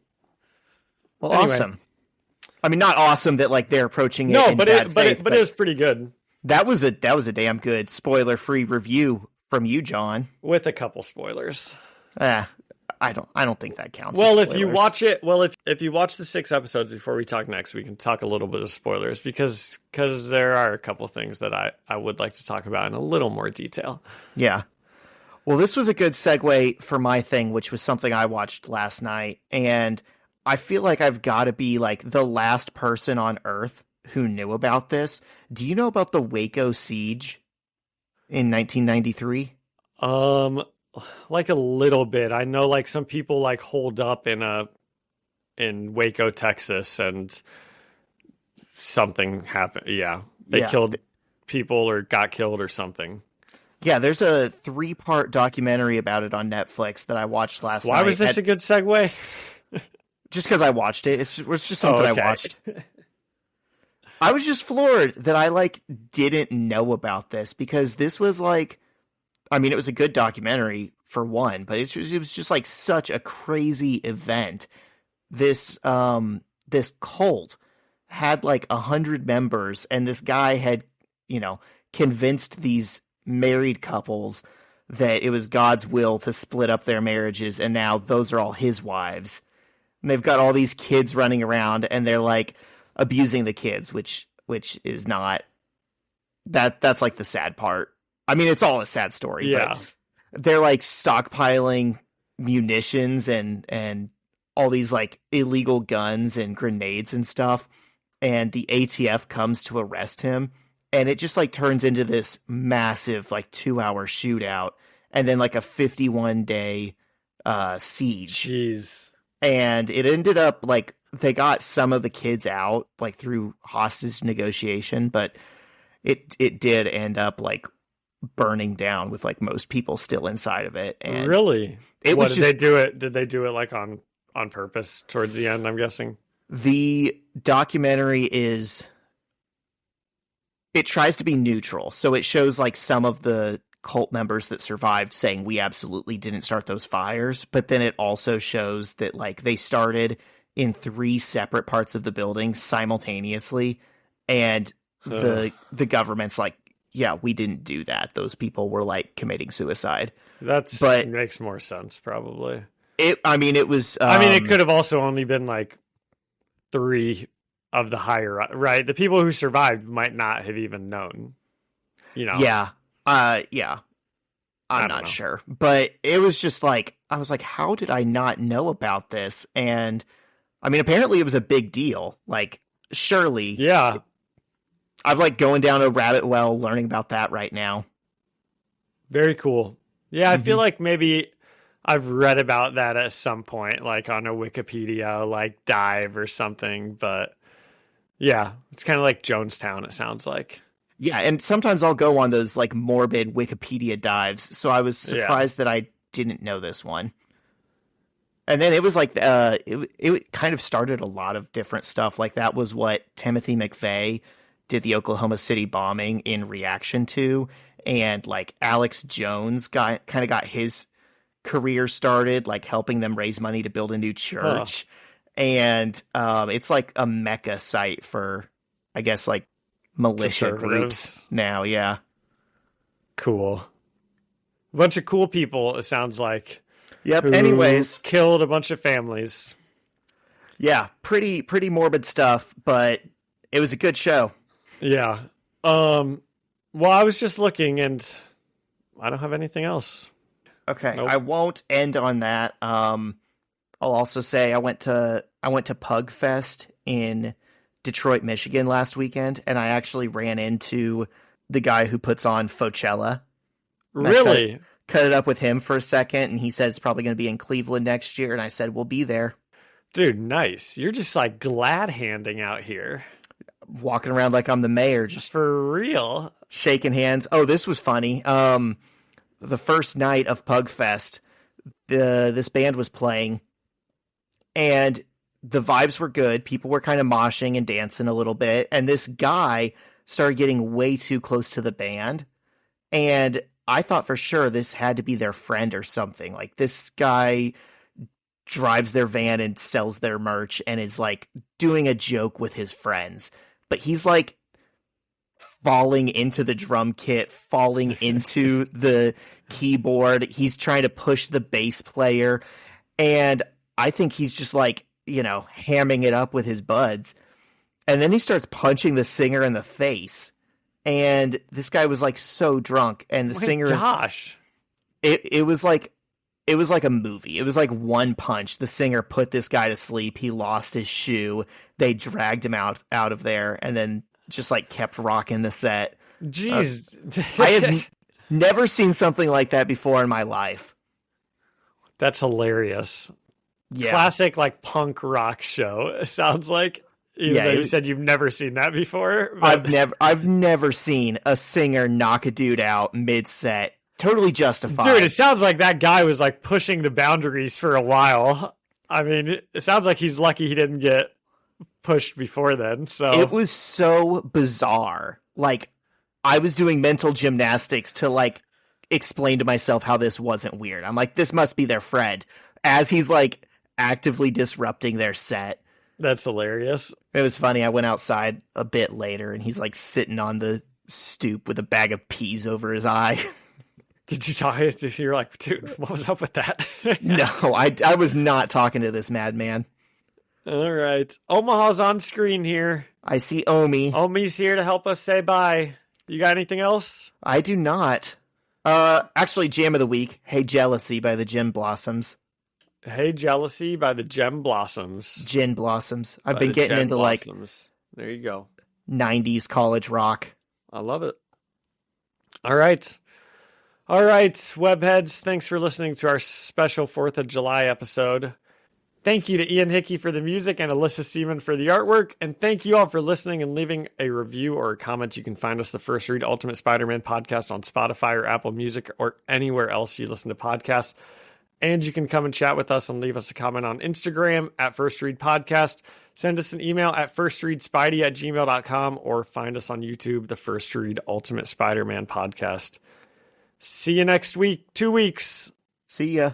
Well, Anyway. awesome. I mean, not awesome that like they're approaching it. No, in but bad it faith, was pretty good that was a damn good spoiler-free review from you, John. with a couple spoilers. I don't think that counts. Well, as if you spoilers. watch it, if you watch the 6 episodes before we talk next, we can talk a little bit of spoilers because there are a couple things that I would like to talk about in a little more detail. Yeah. Well, this was a good segue for my thing, which was something I watched last night, and I feel like I've got to be like the last person on Earth who knew about this. Do you know about the Waco siege in 1993? Like a little bit. I know like some people like holed up in Waco, Texas, and something happened. Yeah. They killed people or got killed or something. Yeah, there's a 3-part documentary about it on Netflix that I watched last night. Why was this a good segue? Just because I watched it. It was just something okay. I watched. I was just floored that I like didn't know about this because this was like, I mean, it was a good documentary for one, but it was just like such a crazy event. This this cult had like 100 members, and this guy had, you know, convinced these married couples that it was God's will to split up their marriages, and now those are all his wives. And they've got all these kids running around, and they're like abusing the kids, which is not that's like the sad part. I mean, it's all a sad story. Yeah. But they're like stockpiling munitions and all these like illegal guns and grenades and stuff. And the ATF comes to arrest him. And it just like turns into this massive like 2-hour shootout. And then like a 51-day siege. Jeez. And it ended up like they got some of the kids out like through hostage negotiation, but it did end up like burning down with like most people still inside of it. And really? It was did they do it? Did they do it like on purpose towards the end? I'm guessing the documentary it tries to be neutral, so it shows like some of the cult members that survived saying we absolutely didn't start those fires. But then it also shows that like they started in 3 separate parts of the building simultaneously. And the government's like, yeah, we didn't do that. Those people were like committing suicide. But makes more sense, probably. It was. It could have also only been like 3 of the higher, right? The people who survived might not have even known. Yeah. Yeah. I'm not sure, but it was just like I was like, how did I not know about this? And I mean, apparently it was a big deal. Like, surely, yeah. I'm like going down a rabbit well, learning about that right now. Very cool. Yeah, I feel like maybe I've read about that at some point, like on a Wikipedia, like dive or something. But yeah, it's kind of like Jonestown, it sounds like. Yeah, and sometimes I'll go on those like morbid Wikipedia dives. So I was surprised that I didn't know this one. And then it was like it kind of started a lot of different stuff. Like that was what Timothy McVeigh did the Oklahoma City bombing in reaction to, and like Alex Jones got his career started, like helping them raise money to build a new church. And it's like a mecca site for, I guess, like militia groups now. Yeah, cool. A bunch of cool people, it sounds like. Yep. Anyways, killed a bunch of families. Yeah, pretty morbid stuff, but it was a good show. Yeah. Well, I was just looking, and I don't have anything else. Okay, nope. I won't end on that. I'll also say I went to Pug Fest in Detroit, Michigan last weekend, and I actually ran into the guy who puts on Fochella. Really? Cut it up with him for a second, and he said it's probably going to be in Cleveland next year, and I said we'll be there. Dude, nice. You're just like glad handing out here. Walking around like I'm the mayor, just for real. Shaking hands. Oh, this was funny. The first night of Pug Fest, this band was playing, and the vibes were good. People were kind of moshing and dancing a little bit, and this guy started getting way too close to the band, and I thought for sure this had to be their friend or something. Like, this guy drives their van and sells their merch and is like doing a joke with his friends, but he's like falling into the drum kit, falling into the keyboard. He's trying to push the bass player, and I think he's just like, hamming it up with his buds. And then he starts punching the singer in the face. And this guy was like so drunk, and the singer, gosh, it was like a movie. It was like one punch. The singer put this guy to sleep. He lost his shoe. They dragged him out of there, and then just like kept rocking the set. Jeez, I had never seen something like that before in my life. That's hilarious. Yeah. Classic like punk rock show. It sounds like. Even though you said you've never seen that before. But... I've never seen a singer knock a dude out mid-set. Totally justified. Dude, it sounds like that guy was like pushing the boundaries for a while. I mean, it sounds like he's lucky he didn't get pushed before then. So it was so bizarre. Like, I was doing mental gymnastics to like explain to myself how this wasn't weird. I'm like, this must be their friend, as he's like actively disrupting their set. That's hilarious. It was funny. I went outside a bit later, and he's like sitting on the stoop with a bag of peas over his eye. Did you talk? You're like, dude, what was up with that? No, I was not talking to this madman. All right. Omaha's on screen here. I see Omi. Omi's here to help us say bye. You got anything else? I do not. Actually, Jam of the Week, Hey Jealousy by the Gin Blossoms. Hey Jealousy by the Gem Blossoms. Gin Blossoms. I've been getting into Blossoms. There you go. 90s college rock. I love it. All right. All right, webheads, thanks for listening to our special 4th of July episode. Thank you to Ian Hickey for the music and Alyssa Seaman for the artwork. And thank you all for listening and leaving a review or a comment. You can find us, the First Read Ultimate Spider-Man podcast, on Spotify or Apple Music or anywhere else you listen to podcasts. And you can come and chat with us and leave us a comment on Instagram at First Read Podcast. Send us an email at firstreadspidey@gmail.com or find us on YouTube, the First Read Ultimate Spider-Man Podcast. See you next week. 2 weeks. See ya.